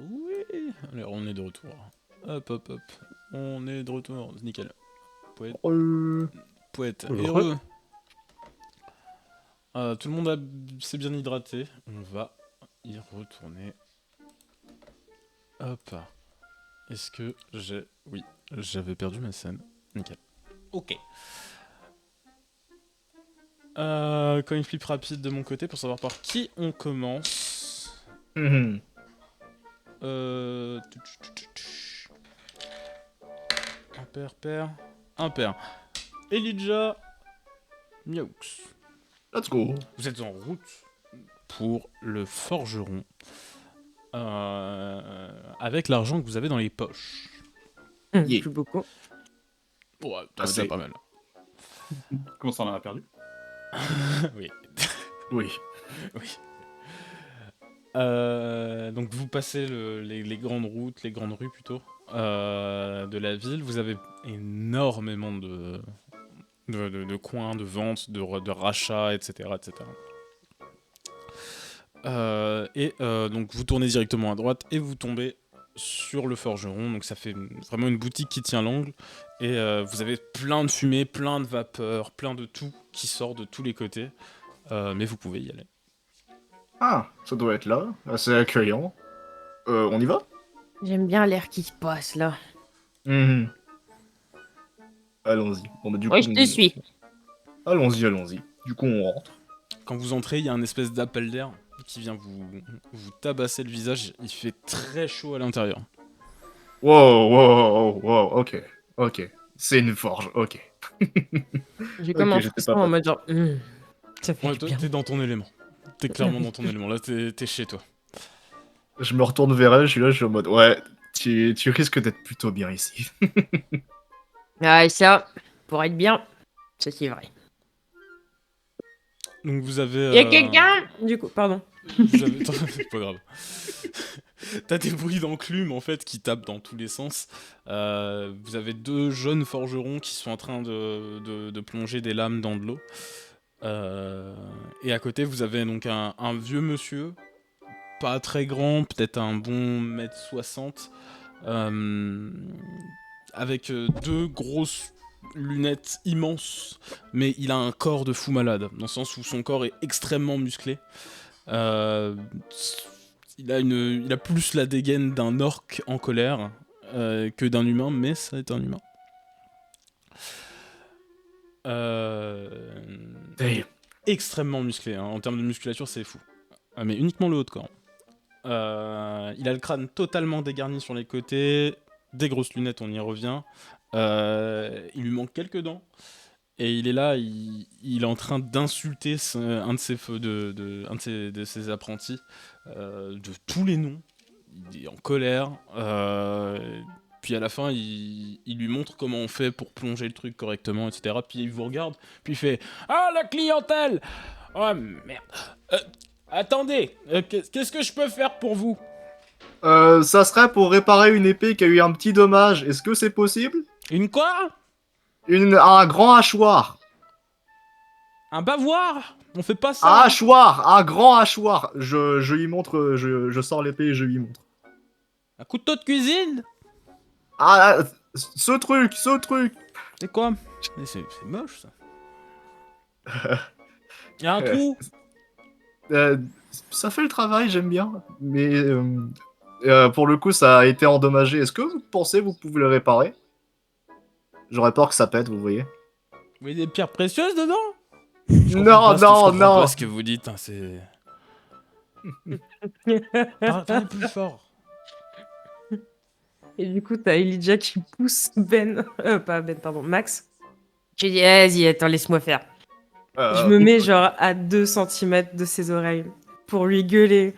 Oui. Allez, on est de retour. Hop, hop, hop. On est de retour. Nickel. Poète. Poète. Heureux. Tout le monde s'est bien hydraté. On va y retourner. Hop. Est-ce que j'ai... Oui, j'avais perdu ma scène. Nickel. Ok. Coin flip rapide de mon côté pour savoir par qui on commence. Impair, pair. Impair. Elijah. Miaux. Let's go. Vous êtes en route pour le forgeron. Avec l'argent que vous avez dans les poches. Yeah. Plus beaucoup. Ouais, Ah, déjà c'est pas mal. Comment ça, on en a perdu? Oui. Oui. Oui. Donc vous passez les grandes routes, les grandes rues plutôt, de la ville. Vous avez énormément de coins, de ventes, de rachats, etc. etc. Donc vous tournez directement à droite et vous tombez sur le forgeron. Donc ça fait vraiment une boutique qui tient l'angle. Et vous avez plein de fumée, plein de vapeur, plein de tout qui sort de tous les côtés. Mais vous pouvez y aller. Ah, ça doit être là. Assez accueillant. On y va? J'aime bien l'air qui se passe là. Allons-y. Bon, bah, du Ouais, coup, je te suis. Allons-y, allons-y. Du coup, on rentre. Quand vous entrez, il y a un espèce d'appel d'air qui vient vous tabasser le visage. Il fait très chaud à l'intérieur. Wow, ok. Ok. C'est une forge, ok. J'ai Ok, comme un j'étais frisson pas en prêt. mode genre, ça fait Ouais, du toi, bien. t'es dans ton élément. T'es clairement dans ton élément. Là, t'es chez toi. Je me retourne vers elle, je suis en mode, ouais, tu risques d'être plutôt bien ici. Ah, et ça, pour être bien, ça c'est vrai. Donc vous avez... Y a quelqu'un Du coup, pardon. Vous avez... C'est pas grave. T'as des bruits d'enclume en fait qui tapent dans tous les sens. Vous avez deux jeunes forgerons qui sont en train de plonger des lames dans de l'eau. Et à côté vous avez donc un vieux monsieur, pas très grand, peut-être un bon 1m60, avec deux grosses lunettes immenses, mais il a un corps de fou malade, dans le sens où son corps est extrêmement musclé. Euh, il a plus la dégaine d'un orc en colère que d'un humain, mais ça est un humain. Il est extrêmement musclé, hein. En termes de musculature, c'est fou. Mais uniquement le haut de corps. Il a le crâne totalement dégarni sur les côtés, des grosses lunettes, on y revient. Il lui manque quelques dents. Et il est là, il est en train d'insulter un de ses apprentis de tous les noms. Il est en colère. Puis à la fin, il lui montre comment on fait pour plonger le truc correctement, etc. Puis il vous regarde, puis il fait Ah, la clientèle. Oh merde. Attendez, qu'est-ce que je peux faire pour vous? Ça serait pour réparer une épée qui a eu un petit dommage. Est-ce que c'est possible? Une quoi? Un grand hachoir. Un bavoir? On fait pas Un ça. hachoir, un grand hachoir. Je lui montre, je sors l'épée et je lui montre. Un couteau de cuisine? Ah, ce truc. C'est quoi? Mais c'est moche ça. Il y a un trou. Euh, Ça fait le travail, j'aime bien. Mais pour le coup, ça a été endommagé. Est-ce que vous pensez que vous pouvez le réparer? J'aurais peur que ça pète, vous voyez. Vous voyez des pierres précieuses dedans? Non, Je comprends non. pas ce que vous dites, hein, c'est... Parlez plus fort. Et du coup, t'as Elijah qui pousse Ben, pas Ben, pardon, Max. J'ai dit, vas-y, attends, laisse-moi faire. Je me mets genre à 2 cm de ses oreilles pour lui gueuler.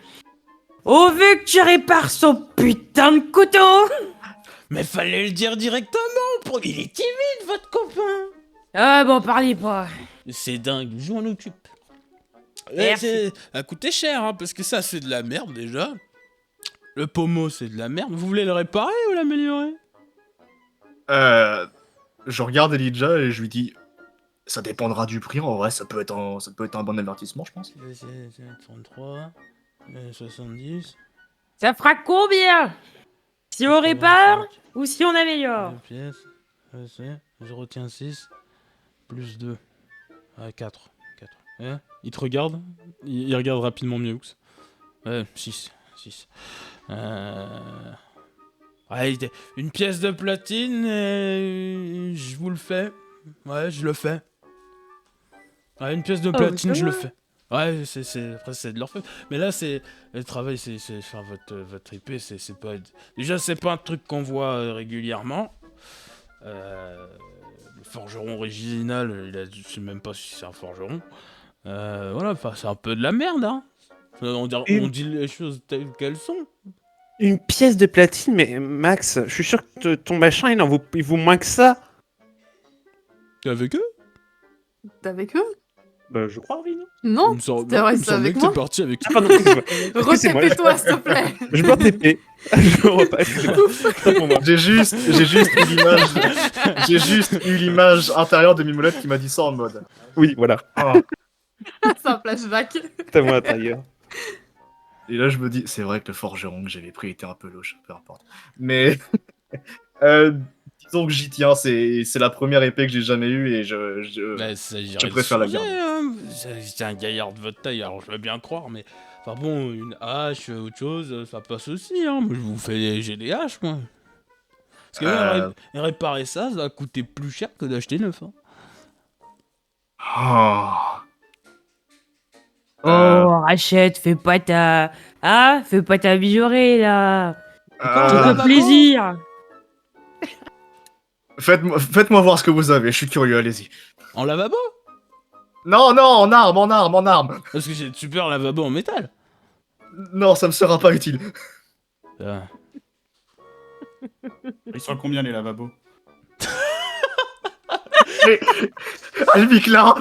Oh, vu que tu répares son putain de couteau! Mais fallait le dire directement, il est timide, votre copain. Ah bon, parlez pas. C'est dingue, je m'en occupe. Merci. Ça a coûté cher, hein, parce que ça, c'est de la merde, déjà. Le pommeau, c'est de la merde. Vous voulez le réparer ou l'améliorer? Je regarde Elijah et je lui dis, ça dépendra du prix. En vrai, ça peut être un bon avertissement, je pense. 33, 70... Ça fera combien? Si on répare ou si on améliore? 2 pièces, je retiens 6, plus 2, 4. Hein, il te regarde, il regarde rapidement Mieux. 6. Ouais, une pièce de platine, je vous le fais. Ouais, je le fais. Ouais, une pièce de platine, je le fais. Ouais, après c'est de leur fait. Mais là, c'est le travail, c'est faire votre épée, c'est pas... Déjà, c'est pas un truc qu'on voit régulièrement. Le forgeron original, je sais même pas si c'est un forgeron. Voilà, enfin, c'est un peu de la merde, hein. On dit les choses telles qu'elles sont. Une pièce de platine, mais Max, je suis sûr que ton machin, il vaut moins que ça. T'es avec eux? T'es avec eux? Bah, je crois, oui, non? Non, c'était vrai, c'est avec moi. T'es parti avec Ah, pardon, excuse-moi. Retépé-toi, s'il te plaît. Je me TP. Je me repasse. Excusez-moi. Pour moi. J'ai juste eu l'image intérieure de Mimolette qui m'a dit ça en mode. Oui, voilà. Ah. C'est un flashback. T'as moi intérieur. Et là, je me dis, c'est vrai que le forgeron que j'avais pris était un peu louche, peu importe. Mais disons que j'y tiens, c'est la première épée que j'ai jamais eue et je préfère la garder. Hein. C'est un gaillard de votre taille, alors je veux bien croire, mais enfin bon, une hache, autre chose, ça passe aussi. Hein. Moi, j'ai des haches, moi. Parce que réparer ça va coûter plus cher que d'acheter neuf. Hein. Oh, Rachette, fais pas ta bijouterie, là. Fais-toi plaisir. Faites-moi voir ce que vous avez, je suis curieux, allez-y. En lavabo? Non, en arme. Parce que j'ai de super lavabo en métal. Non, ça me sera pas utile. Ils sont à combien les lavabos? Albic là.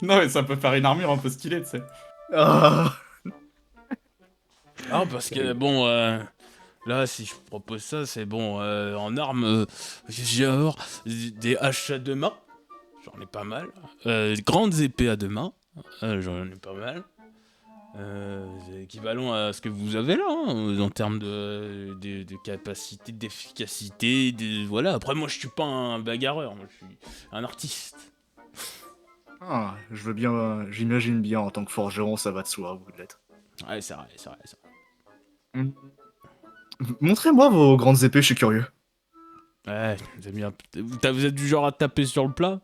Non, mais ça peut faire une armure un peu stylée, tu sais. Ah, parce que bon, là, si je propose ça, c'est bon, en armes, j'ai avoir des haches à 2 mains, j'en ai pas mal. Grandes épées à 2 mains, j'en ai pas mal. C'est équivalent à ce que vous avez là, hein, en termes de capacité, d'efficacité, voilà. Après, moi, je suis pas un bagarreur, moi, je suis un artiste. Ah, je veux bien, j'imagine bien en tant que forgeron, ça va de soi, vous l'êtes. Ouais, c'est vrai. Montrez-moi vos grandes épées, je suis curieux. Ouais, bien. Vous êtes du genre à taper sur le plat?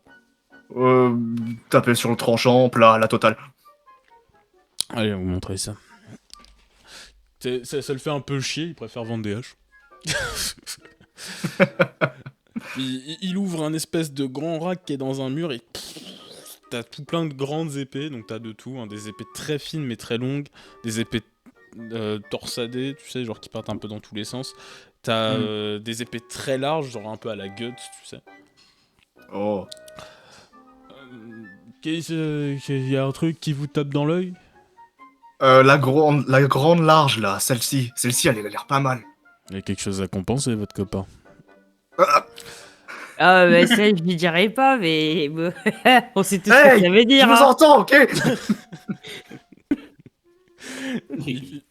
Taper sur le tranchant, plat, la totale. Allez, on va vous montrer ça. Ça le fait un peu chier, il préfère vendre des haches. il ouvre un espèce de grand rack qui est dans un mur et t'as tout plein de grandes épées, donc t'as de tout, hein, des épées très fines mais très longues, des épées torsadées, tu sais, genre qui partent un peu dans tous les sens. T'as des épées très larges, genre un peu à la Guts, tu sais. Oh. Il y a un truc qui vous tape dans l'œil? La grande large là, celle-ci, elle a l'air pas mal. Il y a quelque chose à compenser, votre copain. Ah, bah ça, je lui dirais pas, mais bon, on sait tout ce Hey, que ça veut dire. Je vous entends, ok.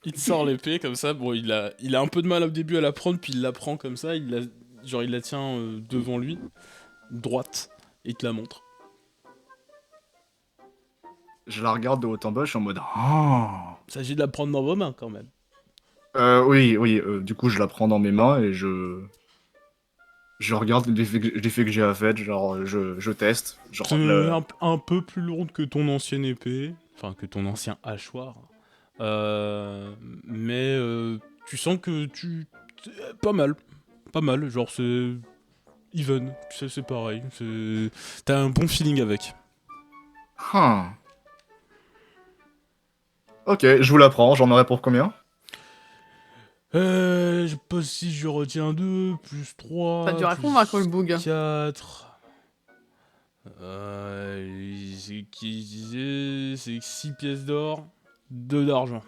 Il te sort l'épée comme ça, bon, il a un peu de mal au début à la prendre, puis il la prend comme ça, il la tient devant lui, droite, et il te la montre. Je la regarde de haut en bas, je suis en mode. Oh. Il s'agit de la prendre dans vos mains quand même. Oui, du coup je la prends dans mes mains et je regarde l'effet que j'ai à faire, genre je teste. Genre, C'est un peu plus lourde que ton ancienne épée, enfin que ton ancien hachoir. Mais tu sens que pas mal, genre c'est even, c'est pareil, t'as un bon feeling avec. Ok, je vous la prends, j'en aurai pour combien? Je sais pas si je retiens 2, plus 3, T'as dû à plus convaincre le boug. 4... c'est 6 pièces d'or, 2 d'argent.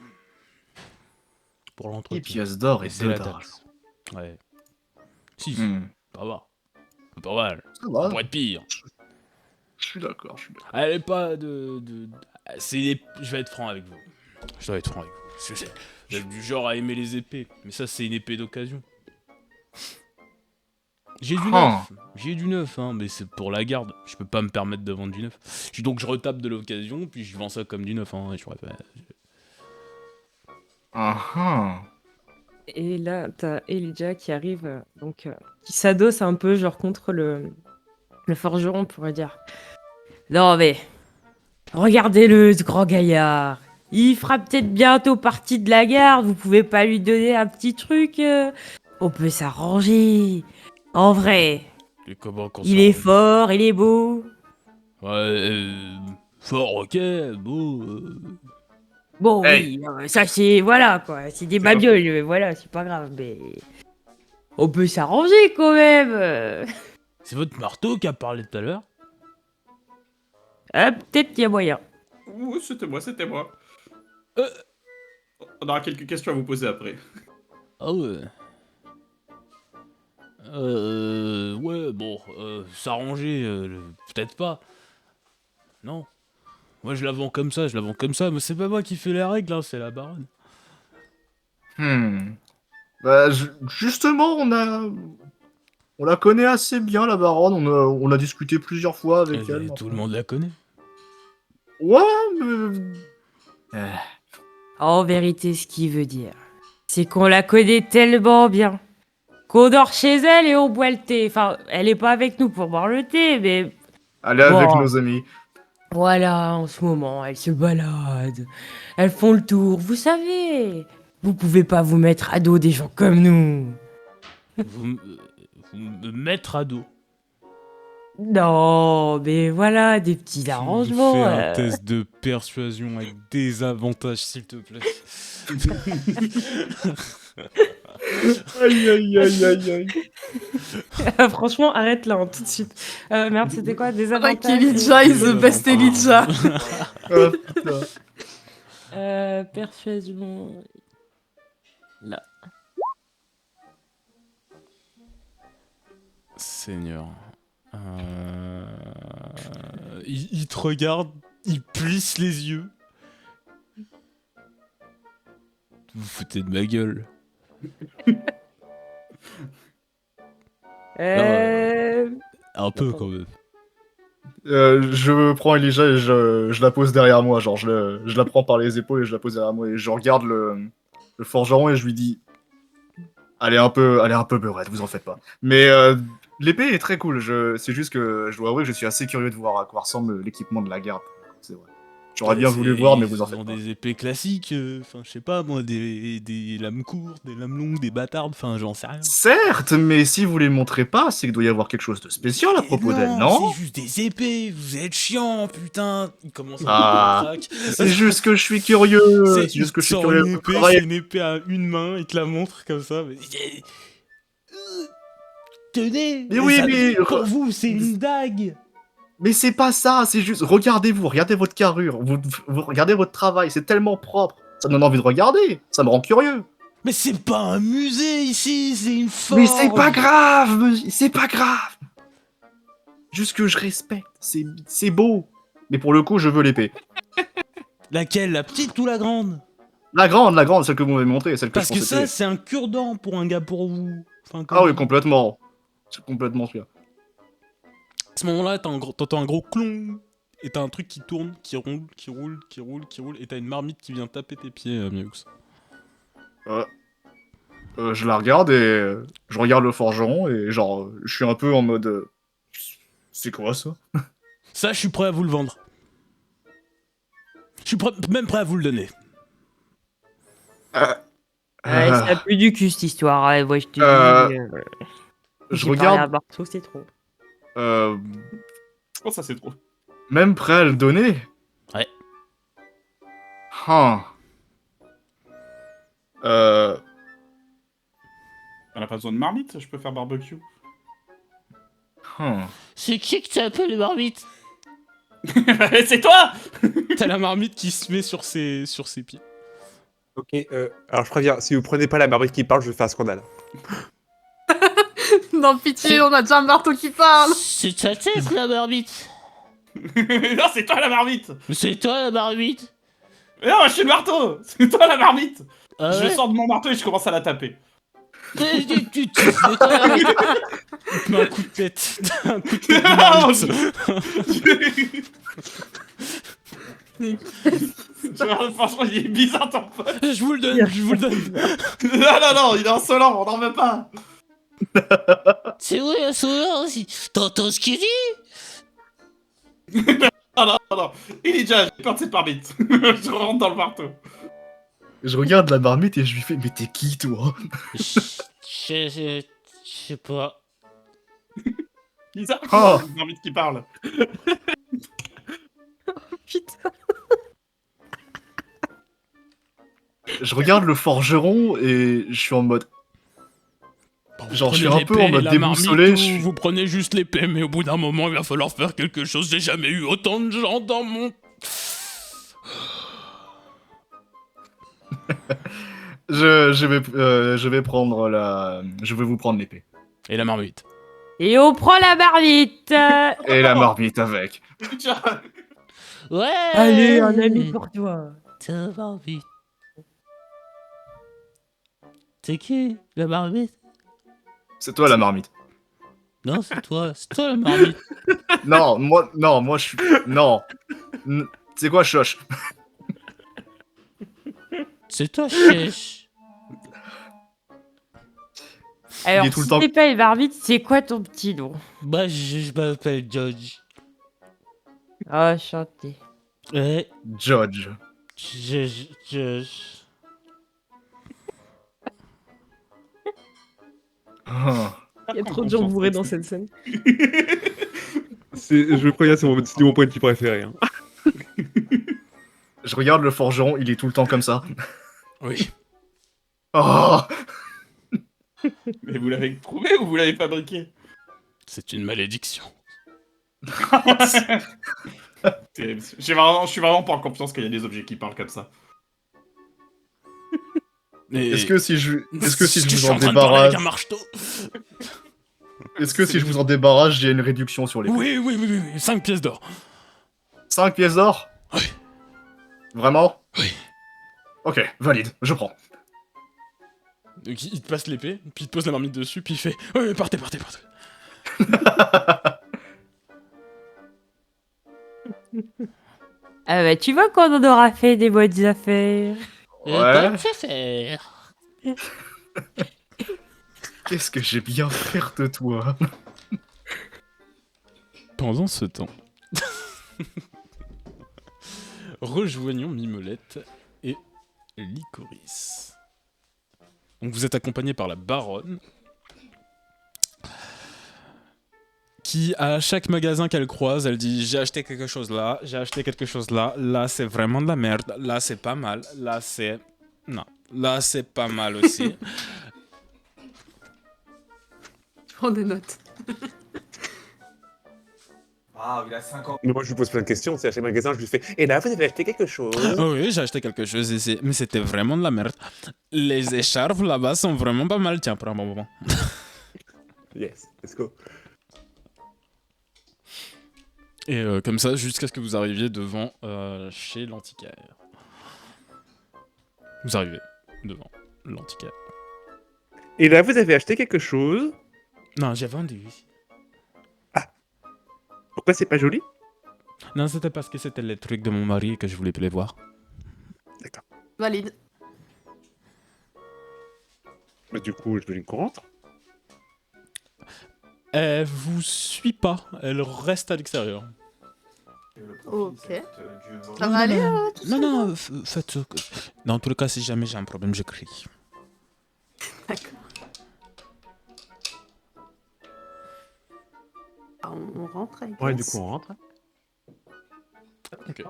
Pour l'entretien. 10 pièces d'or et c'est 2 la d'argent. taxe. Ouais. 6, ça va. C'est pas mal. Ça va. Ça pourrait être pire. Je suis d'accord. Elle est pas de... Je vais être franc avec vous. J'ai du genre à aimer les épées, mais ça c'est une épée d'occasion. J'ai du neuf, hein, mais c'est pour la garde. Je peux pas me permettre de vendre du neuf. Donc je retape de l'occasion, puis je vends ça comme du neuf. Hein, et je pourrais pas- Et là, t'as Elijah qui arrive, qui s'adosse un peu, genre, contre le forgeron, on pourrait dire. Non, mais regardez-le, ce grand gaillard. Il fera peut-être bientôt partie de la garde. Vous pouvez pas lui donner un petit truc On peut s'arranger. En vrai, Et comment qu'on il est s'arrange fort, il est beau. Ouais, fort, ok, beau. Bon, Hey. oui, ça c'est. Voilà, quoi. C'est des babioles, voilà, c'est pas grave, mais. On peut s'arranger quand même. C'est votre marteau qui a parlé tout à l'heure? Ah, peut-être qu'il y a moyen. Ouh, c'était moi. On aura quelques questions à vous poser après. Ah ouais. Ouais, bon, s'arranger, peut-être pas. Non. Moi je la vends comme ça, mais c'est pas moi qui fais les règles, hein, c'est la baronne. Bah, justement, on la connaît assez bien, la baronne. On a discuté plusieurs fois avec elle. Tout le monde la connaît. Ouais, mais... En vérité, ce qu'il veut dire, c'est qu'on la connaît tellement bien qu'on dort chez elle et on boit le thé. Enfin, elle est pas avec nous pour boire le thé, mais Elle est avec Bon. nos amis. voilà, en ce moment, elles se baladent. Elles font le tour, vous savez. Vous pouvez pas vous mettre à dos des gens comme nous. Vous me mettre à dos. Non, mais voilà, des petits arrangements. Fais un test de persuasion avec des avantages, s'il te plaît. Aïe, aïe, aïe, aïe, aïe. Franchement, arrête là, hein, tout de suite. Merde, c'était quoi? Des Like avantages Elijah is the best Elijah. Ah, putain. Persuasion. Là. Seigneur. Il te regarde, il plisse les yeux. Vous foutez de ma gueule. Un peu quand même. Je prends Elijah et je la pose derrière moi. Genre, je la prends par les épaules et je la pose derrière moi. Et je regarde le forgeron et je lui dis... Elle est un peu beurette, vous en faites pas. Mais l'épée est très cool. C'est juste que je dois avouer que je suis assez curieux de voir à quoi ressemble l'équipement de la garde. C'est vrai. J'aurais bien voulu voir, mais vous en Ils ont faites pas. des épées classiques, enfin je sais pas moi, des lames courtes, des lames longues, des bâtardes, enfin j'en sais rien. Certes, mais si vous les montrez pas, c'est qu'il doit y avoir quelque chose de spécial à propos d'elle, non? C'est juste des épées, vous êtes chiant, putain. Il commence à Ah, craque. c'est juste que je suis curieux. C'est juste que je suis sort curieux. une épée, Travailler- c'est une épée à une main, il te la montre comme ça. Tenez. Mais oui, ça- mais- pour vous c'est une dague. Mais c'est pas ça, c'est juste... Regardez-vous, regardez votre carrure, vous regardez votre travail, c'est tellement propre. Ça me donne envie de regarder, ça me rend curieux. Mais c'est pas un musée ici, c'est une forge. Mais c'est pas grave, c'est pas grave. Juste que je respecte, c'est beau. Mais pour le coup, je veux l'épée. Laquelle, la petite ou la grande? La grande, celle que vous m'avez montrée, celle que Parce je que pensais ça payer. c'est un cure-dent pour un gars pour vous. Enfin, Ah oui, complètement. C'est complètement celui-là. À ce moment-là, t'entends un gros clong, et t'as un truc qui tourne, qui roule, et t'as une marmite qui vient taper tes pieds, Mioux. Je la regarde et je regarde le forgeron et genre, je suis un peu en mode... C'est quoi ça? Ça, je suis prêt à vous le vendre. Je suis même prêt à vous le donner. Ouais, ça pue du cul cette histoire. Ouais, ouais, je te dis. Je j'ai parlé à regarde... Barto, c'est trop. Oh, ça c'est trop. Même prêt à le donner? Ouais. Huh. Elle a pas besoin de marmite, je peux faire barbecue. C'est qui que t'appelles le marmite? C'est toi. T'as la marmite qui se met sur ses pieds. Ok, alors je préviens, si vous prenez pas la marmite qui parle, je vais faire un scandale. Non, pitié, on a déjà un marteau qui parle. C'est ta tête, la marmite. Non, c'est toi la marmite. C'est toi, la marmite. Mais non, je suis le marteau. C'est toi la marmite. Ah Je ouais. sors de mon marteau et je commence à la taper. Tu fais quoi là? Il te met un coup de tête. Un coup de tête de marmite. Franchement, il est bizarre ton pote. Je vous le donne, je vous le donne. Non, il est insolent, on n'en veut pas. C'est vrai, insolent aussi. T'entends ce qu'il dit? Non, il est déjà, j'ai peur de cette marmite. Je rentre dans le marteau. Je regarde la marmite et je lui fais, mais t'es qui, toi? Je sais pas. Bizarre, Oh. une marmite qui parle. Putain. Je regarde le forgeron et je suis en mode... Genre, je suis un peu en mode déboussolé. Je suis... Vous prenez juste l'épée, mais au bout d'un moment, il va falloir faire quelque chose. J'ai jamais eu autant de gens dans mon... je vais prendre la... Je vais vous prendre l'épée. Et la marmite. Et on prend la marmite. Et la marmite avec. Tiens, Ouais. Allez, un ami pour toi. Ça va vite. C'est qui la marmite? C'est toi la marmite. Non, c'est toi la marmite. Non, moi je suis... Non. C'est quoi, choche? C'est toi, chèche. Alors, Il est tout le si temps- t'es pas une marmite, c'est quoi ton petit nom? Bah, je m'appelle George. Oh, chanté. Ouais, Judge. je... Ah. Il y a trop de gens bourrés dans cette scène. Je le préviens, c'est mon point de vue préféré. Hein. Je regarde le forgeron, il est tout le temps comme ça. Oui. Oh. mais vous l'avez trouvé ou vous l'avez fabriqué? C'est une malédiction. Terrible. Je suis vraiment pas en confiance qu'il y a des objets qui parlent comme ça. Est-ce que si je vous en Avec débarrasse... un marteau. Est-ce que si je vous en débarrasse, j'ai une réduction sur les... Oui, 5 pièces d'or. 5 pièces d'or? Oui. Vraiment? Oui. Ok, valide, je prends. Donc il te passe l'épée, puis il te pose la marmite dessus, puis il fait ouais, partez. Ah bah, tu vois qu'on en aura fait des bonnes affaires. Ouais. Comme ça faire. Qu'est-ce que j'ai bien faire de toi? Pendant ce temps, rejoignons Mimolette et Licorice. Donc vous êtes accompagné par la baronne, qui à chaque magasin qu'elle croise, elle dit j'ai acheté quelque chose là, là c'est vraiment de la merde, là c'est pas mal, là c'est... Non, là c'est pas mal aussi. Je prends des notes. Ah, il a 5 ans. Mais moi, je lui pose plein de questions. C'est à chaque magasin, je lui fais. Et là, vous avez acheté quelque chose? Oh oui, j'ai acheté quelque chose ici, mais c'était vraiment de la merde. Les écharpes là-bas sont vraiment pas mal, tiens, pour un bon moment. Yes, let's go. Et comme ça, jusqu'à ce que vous arriviez devant chez l'antiquaire. Vous arrivez devant l'antiquaire. Et là, vous avez acheté quelque chose? Non, j'ai vendu. Pourquoi c'est pas joli? Non, c'était parce que c'était les trucs de mon mari et que je voulais plus les voir. Valide. Mais du coup, je veux qu'on rentre. Elle vous suit pas, elle reste à l'extérieur. Ok. Ça va aller tout ça? Non, faites... Dans tous les cas, si jamais j'ai un problème, je crie. D'accord. Ah, on rentre avec Ouais, elle. du coup, on rentre. Ok.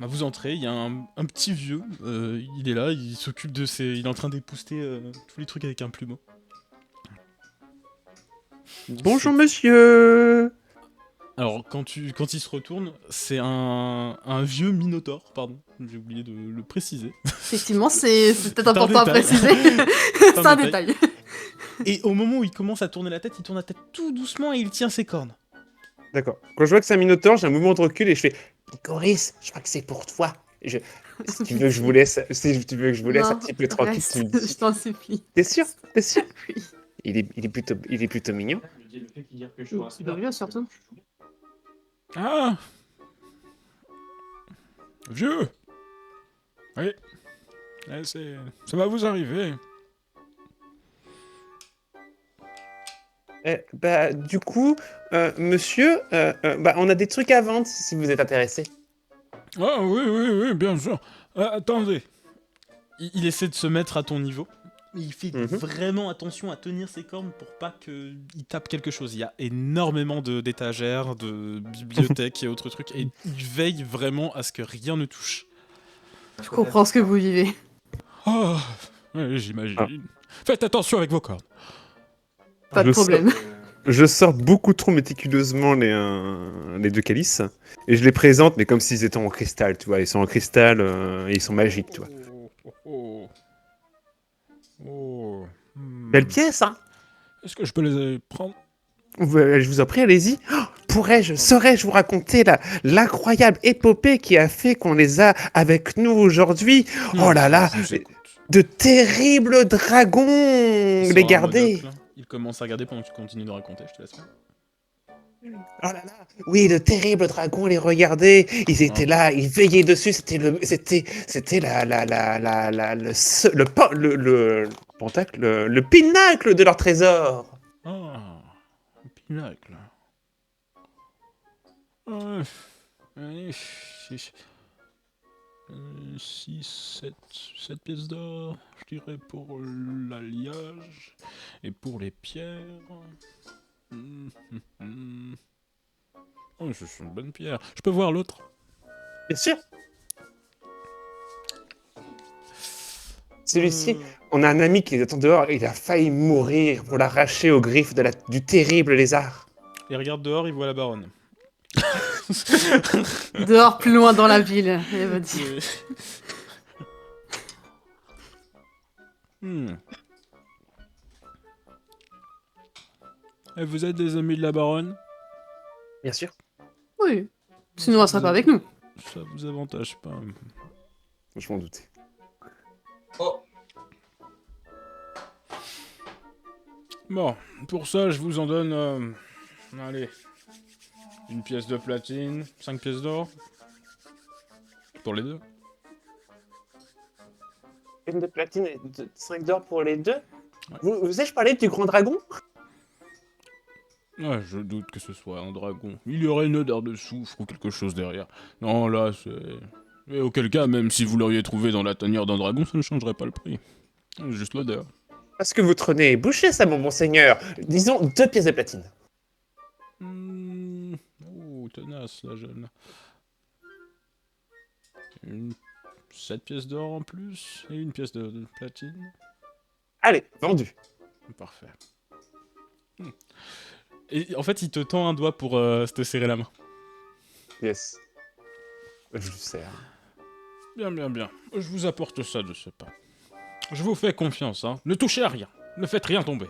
Bah, vous entrez, il y a un petit vieux, il est là, il s'occupe de ses... Il est en train d'épousseter tous les trucs avec un plumeau. Bonjour, monsieur. Alors, quand il se retourne, c'est un vieux minotaure, pardon, j'ai oublié de le préciser. Effectivement, c'est peut-être C'est un important à détail. préciser. C'est un détail. détail. Et au moment où il commence à tourner la tête, il tourne la tête tout doucement et il tient ses cornes. D'accord. Quand je vois que c'est un minotaure, j'ai un mouvement de recul et je fais Licorice, je crois que c'est pour toi. Si tu veux que je vous laisse, si tu veux que je vous laisse un Non, petit peu tranquille, reste, tu me dis. je t'en supplie. T'es sûr? T'es sûr? Oui. Il est plutôt mignon. Il va bien surtout. Ah Vieux Oui. Ça va vous arriver. Bah, du coup, monsieur, bah, on a des trucs à vendre si vous êtes intéressé. Ah oui, bien sûr. Attendez. Il essaie de se mettre à ton niveau. Il fait vraiment attention à tenir ses cornes pour pas qu'il tape quelque chose. Il y a énormément d'étagères, de bibliothèques et autres trucs. Et il veille vraiment à ce que rien ne touche. Je comprends ce que vous vivez. Oh, ouais, j'imagine. Faites attention avec vos cornes. Pas de problème. Je sors beaucoup trop méticuleusement les deux calices et je les présente, mais comme s'ils étaient en cristal, tu vois. Ils sont en cristal et ils sont magiques, tu vois. Belle pièce, hein? Est-ce que je peux les prendre? Je vous en prie, allez-y. Oh, saurais-je vous raconter l'incroyable épopée qui a fait qu'on les a avec nous aujourd'hui? Oh là là, de terribles dragons, les garder. Il commence à regarder pendant que tu continues de raconter, je te laisse faire. Oh là là, oui, de terribles dragons, les regarder. Ils étaient là, ils veillaient dessus. C'était le pentacle, le pinacle de leur trésor. Ah, un pinacle. 6, 7 pièces d'or, je dirais, pour l'alliage et pour les pierres. Oh, c'est une bonne pierre. Je peux voir l'autre? Bien sûr. Celui-ci, on a un ami qui est en dehors, il a failli mourir pour l'arracher aux griffes du terrible lézard. Il regarde dehors, il voit la baronne. Dehors, plus loin dans la ville, elle va dire. Et vous êtes des amis de la baronne? Bien sûr. Oui. Sinon, elle serait pas avec nous. Ça vous avantage pas. Je m'en doutais. Oh, Bon, pour ça, je vous en donne... allez, une pièce de platine, 5 pièces d'or. Pour les deux. Une de platine et 5 d'or pour les deux. Ouais. Vous ai-je parlé du grand dragon? Ouais, je doute que ce soit un dragon. Il y aurait une odeur de soufre ou quelque chose derrière. Non, là, c'est... Et auquel cas, même si vous l'auriez trouvé dans la tanière d'un dragon, ça ne changerait pas le prix. Juste l'odeur. Parce que votre nez est bouché, ça, mon seigneur. Disons 2 pièces de platine. Oh, tenace, la jeune. 7 pièces d'or en plus et une pièce de platine. Allez, vendu. Parfait. Et en fait, il te tend un doigt pour te serrer la main. Yes. Je lui sers. Bien. Je vous apporte ça de ce pas. Je vous fais confiance, hein. Ne touchez à rien. Ne faites rien tomber.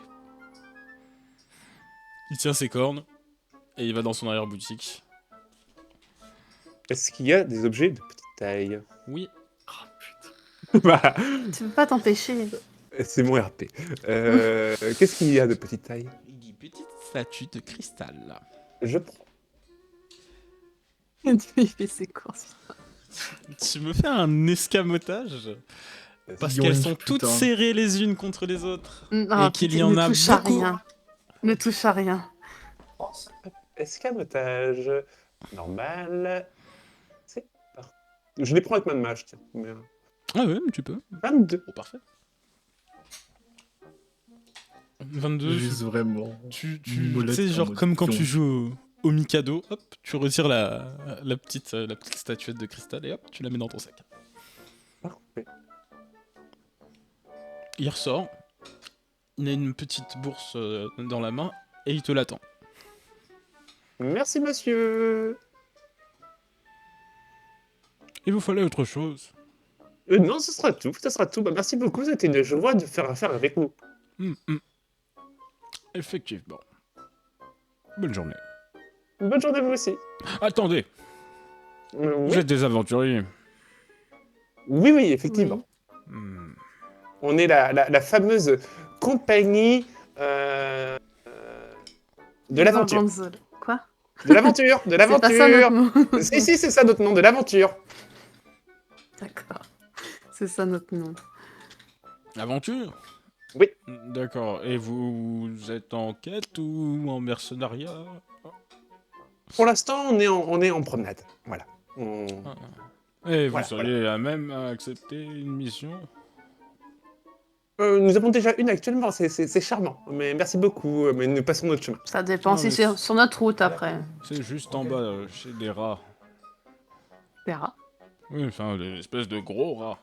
Il tient ses cornes et il va dans son arrière-boutique. Est-ce qu'il y a des objets de petite taille? Oui. Bah, Tu peux pas t'empêcher. c'est mon RP. Qu'est-ce qu'il y a de petite taille? Une petite statue de cristal, là. Je prends. Il fait ses courses. Tu me fais un escamotage? Parce qu'elles sont toutes serrées les unes contre les autres. Non, et qu'il y en a touche à beaucoup. rien. Ne touche à rien. Escamotage. Normal. C'est parti. Je les prends avec ma mage, tiens. Mais... Ah ouais, mais tu peux. 22. Oh, parfait. 22. Juste vraiment. Tu molette sais, en genre mode comme quand pion. tu joues au Mikado, hop, tu retires la petite statuette de cristal et hop, tu la mets dans ton sac. Parfait. Il ressort, il a une petite bourse dans la main et il te l'attend. Merci, monsieur. Il vous fallait autre chose? Non, ce sera tout. Bah, merci beaucoup, c'était une joie de faire affaire avec vous. Effectivement. Bonne journée. Bonne journée à vous aussi. Attendez, vous Oui. êtes des aventuriers. Oui, oui, effectivement. Hmm. On est la fameuse compagnie de l'aventure. Gorgonzola. Quoi? De l'aventure, de C'est pas ça notre l'aventure. nom. Si, c'est ça notre nom, de l'aventure. D'accord. C'est ça notre nom. Aventure? Oui. D'accord. Et vous êtes en quête ou en mercenariat? Pour l'instant, on est en promenade. Voilà. Et vous Voilà, seriez à même à accepter une mission? Nous avons déjà une actuellement, c'est charmant. Mais merci beaucoup, mais nous passons notre chemin. Ça dépend Non, si mais c'est sur notre route après. C'est juste en bas, chez des rats. Verra. Oui, enfin, des espèces de gros rats.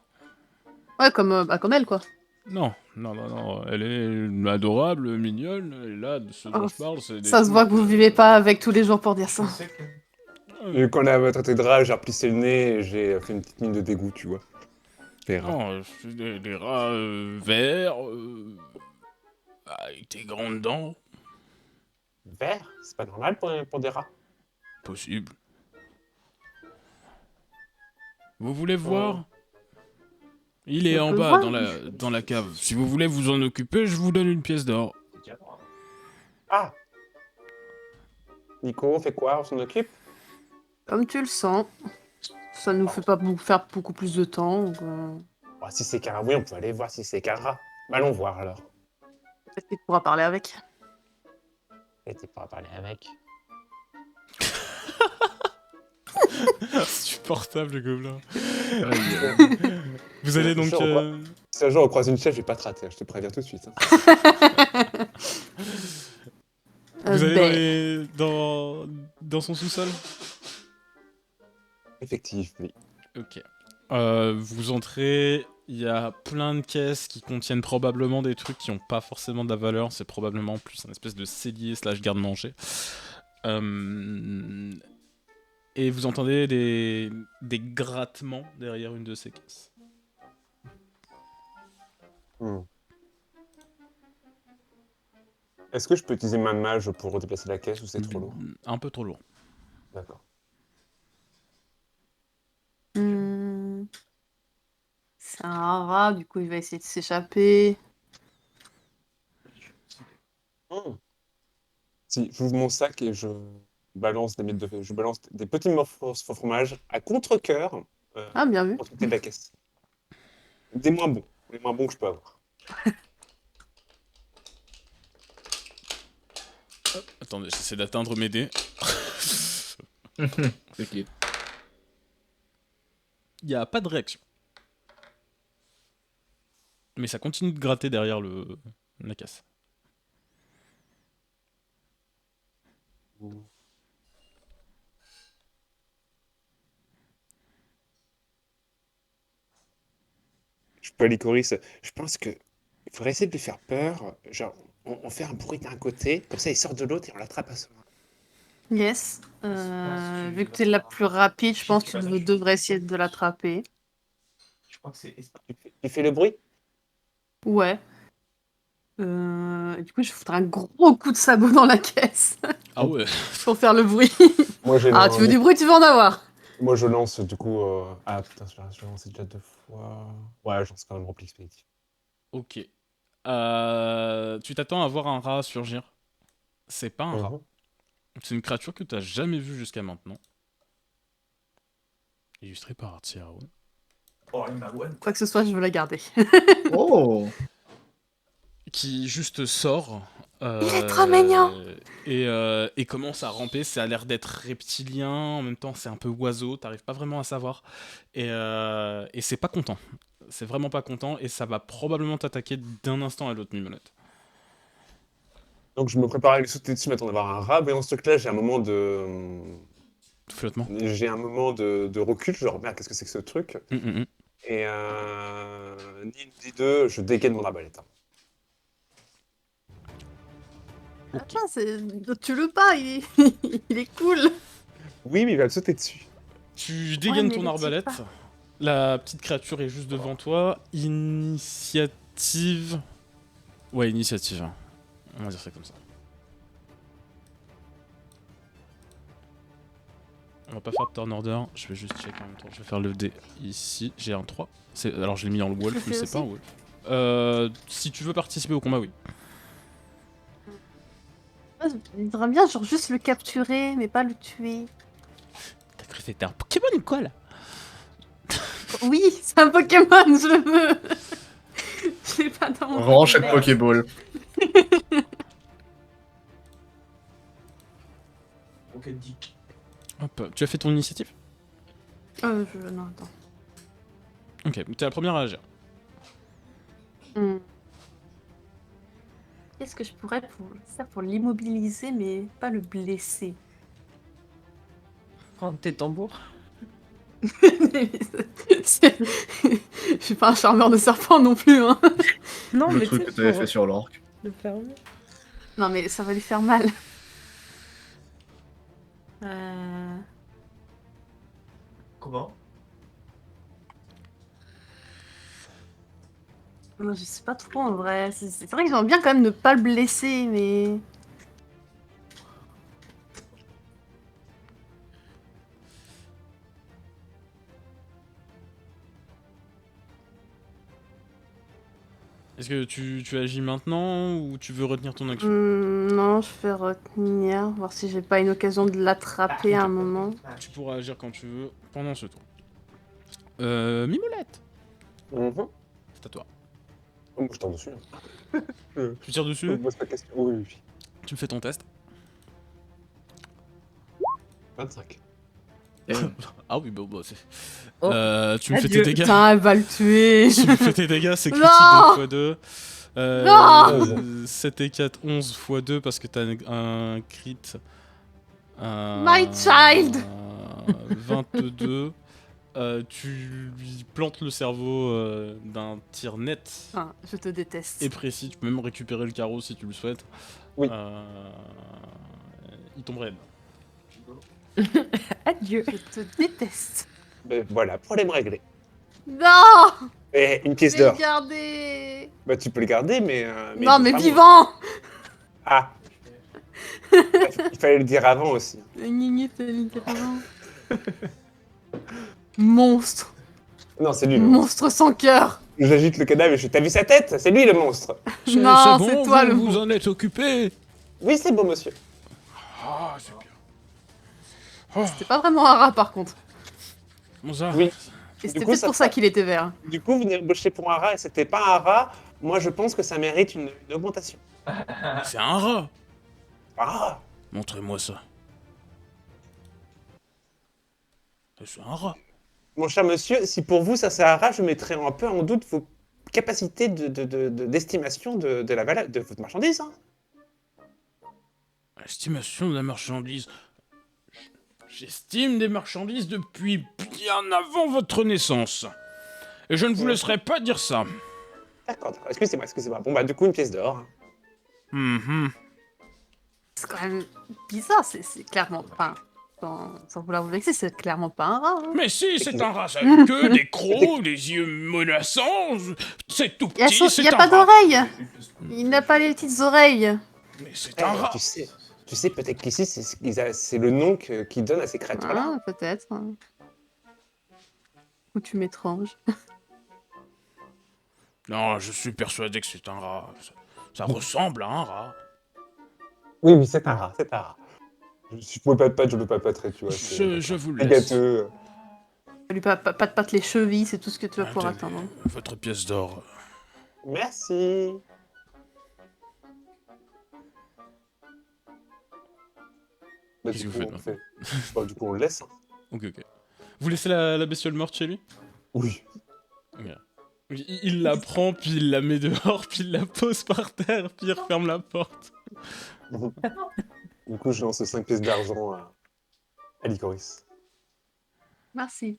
Ouais, comme elle, quoi. Non, non, non, non, elle est adorable, mignonne, et là, de ce dont Oh, je parle, c'est des Ça se voit que trucs, vous vivez pas avec tous les jours pour dire ça. Et quand on a traité de rage, j'ai replissé le nez et j'ai fait une petite mine de dégoût, tu vois. Les rats. Non, c'est des rats verts, avec des grandes dents. Vert, c'est pas normal pour des rats. Possible. Vous voulez voir? Il est On en peut bas, voir. dans la cave. Si vous voulez vous en occuper, je vous donne une pièce d'or. Ah Nico, on fait quoi? On s'en occupe? Comme tu le sens. Ça nous fait pas faire beaucoup plus de temps. Donc, Oh, si c'est qu'un... Oui, on peut aller voir si c'est qu'un rat. Bah, allons voir, alors. peut-être qu'il pourra parler avec. Et tu pourras parler avec. Insupportable, le gobelin. Vous allez donc... Si un jour on croise une chef, je vais pas te rater, je te préviens tout de suite. Hein. Vous allez dans son sous-sol? Effectivement, oui. Ok. Vous entrez, il y a plein de caisses qui contiennent probablement des trucs qui n'ont pas forcément de la valeur, c'est probablement plus un espèce de cellier / garde-manger. Et vous entendez des grattements derrière une de ces caisses. Est-ce que je peux utiliser ma mage pour déplacer la caisse ou c'est trop lourd? Un peu trop lourd. D'accord. C'est un rat, du coup il va essayer de s'échapper. Si, j'ouvre mon sac et je balance des miettes de... Je balance des petits morceaux de fromage à contre-cœur Ah, bien vu. pour traiter de la caisse. Des moins bons. Les moins bons que je peux avoir. Attendez, j'essaie d'atteindre mes dés. T'inquiète. Il n'y a pas de réaction. Mais ça continue de gratter derrière la caisse. Je peux aller Coris. Je pense que il faudrait essayer de lui faire peur. Genre, on fait un bruit d'un côté, comme ça il sort de l'autre et on l'attrape à ce moment. Yes. Vu que t'es la plus rapide, je pense que tu devrais essayer de l'attraper. Je crois que c'est. Tu fais le bruit? Ouais. Du coup, je foutrais un gros coup de sabot dans la caisse Ah ouais. pour faire le bruit. Moi, j'ai Ah, tu veux du bruit, tu veux en avoir. Moi, je lance du coup. Ah putain, je l'ai lancé déjà 2 fois. Ouais, j'en sais quand même rempli expéditif. Ok. Tu t'attends à voir un rat surgir. C'est pas un rat. C'est une créature que t'as jamais vue jusqu'à maintenant. Illustrée par Artiao. Oh, une marouane. Quoi que ce soit, je veux la garder. Oh! Qui juste sort. Il est trop mignon. Et commence à ramper. Ça a l'air d'être reptilien. En même temps, c'est un peu oiseau. T'arrives pas vraiment à savoir. Et c'est pas content. C'est vraiment pas content. Et ça va probablement t'attaquer d'un instant à l'autre, Mimolette. Donc, je me prépare à lui sauter dessus, maintenant d'avoir un rat. Mais dans ce truc-là, j'ai un moment de. Flottement. J'ai un moment de recul. Genre, merde, qu'est-ce que c'est que ce truc? Et ni une ni deux, je dégaine mon arbalète. Attends, tu le pas, il est cool. Oui, mais il va me sauter dessus. Tu dégaines mais ton le arbalète. tire La petite créature est juste devant toi. Initiative. Ouais, initiative. On va dire ça comme ça. On va pas faire de turn order, je vais juste checker en même temps. Je vais faire le dé ici. J'ai un 3. Alors je l'ai mis en wolf, Je mais fais c'est pas un aussi. wolf. Si tu veux participer au combat, oui. J'aimerais bien genre juste le capturer, mais pas le tuer. T'as cru que c'était un Pokémon ou quoi là? Oui, c'est un Pokémon, je le veux. Je l'ai pas dans mon Range cette Pokédex. Pokéball. Ok, dick. Hop, tu as fait ton initiative? Non, attends. Ok, t'es la première à agir. Qu'est-ce que je pourrais faire pour l'immobiliser, mais pas le blesser? Prends tes tambours. C'est- Je suis pas un charmeur de serpent non plus, hein. Non, Le mais truc tu que sais, t'avais pour fait sur l'orque. le fermer. Non, mais ça va lui faire mal. Comment? Non, je sais pas trop en vrai. C'est vrai que j'aimerais bien quand même ne pas le blesser, mais. Est-ce que tu agis maintenant ou tu veux retenir ton action? Non, je fais retenir, voir si j'ai pas une occasion de l'attraper à un moment. Tu pourras agir quand tu veux pendant ce tour. Mimolette, Mhm. c'est à toi. Oh, moi, je tire dessus. Hein. Tu tires Je dessus, me pose pas de question. Oui, oui, oui. tu me fais ton test. 25. Ah oui, bah c'est... Oh. Tu me fais tes Adieu. dégâts. Putain, elle va le tuer. Tu me fais tes dégâts, c'est critique Non. donc x2. Non. 7 et 4, 11 x2 parce que t'as un crit. My child. 22. Tu lui plantes le cerveau d'un tir net Enfin, je te déteste. et précis. Tu peux même récupérer le carreau si tu le souhaites. Oui. Il tomberait. Adieu. Je te déteste. Ben, voilà, problème réglé. Non. Et une pièce Je vais d'or. le garder. Bah, tu peux le garder, mais. Non, mais pas moi. vivant. Ah il fallait le dire avant aussi. Nini, fallait le dire avant. Monstre. Non, c'est lui le monstre. Monstre sans cœur. J'agite le cadavre et je. T'as vu sa tête? C'est lui le monstre. Non, c'est toi le vous monstre. en êtes occupé. Oui, c'est bon, monsieur. Ah, c'est bien. C'était pas vraiment un rat par contre. Bon ça. Oui. Et c'était coup, peut-être ça pour ça fera- qu'il était vert. Du coup, vous venez embaucher pour un rat et c'était pas un rat. Moi, je pense que ça mérite une augmentation. C'est un rat. Ah Montrez-moi ça. C'est un rat. Mon cher monsieur, si pour vous ça c'est un rat, je mettrais un peu en doute vos capacités d'estimation de la valeur de votre marchandise. Hein. L'estimation de la marchandise. J'estime des marchandises depuis bien avant votre naissance. Et je ne vous laisserai pas dire ça. D'accord. Excusez-moi. Bon bah du coup une pièce d'or. Mhm. C'est quand même bizarre, c'est clairement pas. Sans vouloir vous vexer, c'est clairement pas un rat. Hein. Mais si, c'est un rat, ça a une queue, des crocs, des yeux menaçants. C'est tout Il y a, petit, c'est y a un pas rat. d'oreilles. Il n'a pas les petites oreilles. Mais c'est un rat. Tu sais peut-être qu'ici c'est le nom qu'ils donnent à ces créatures-là. Ah, peut-être. Ou tu m'étranges. Non, je suis persuadé que c'est un rat. Ça ressemble à un rat. Oui, c'est un rat. Si je pouvais pas de patte, je peux pas patrer, tu vois. Je vous C'est laisse. gâteux. Lui pas de les chevilles, c'est tout ce que tu vas pouvoir Tenez, attendre. Votre pièce d'or. Merci. Bah, Qu'est-ce du que vous coup, faites, on fait- Bah, du coup, on le laisse. Hein. Ok. Vous laissez la bestiole morte chez lui? Oui. Ok. Il la prend, puis il la met dehors, puis il la pose par terre, puis il referme la porte. Du coup, je lance 5 pièces d'argent à Licoris. Merci.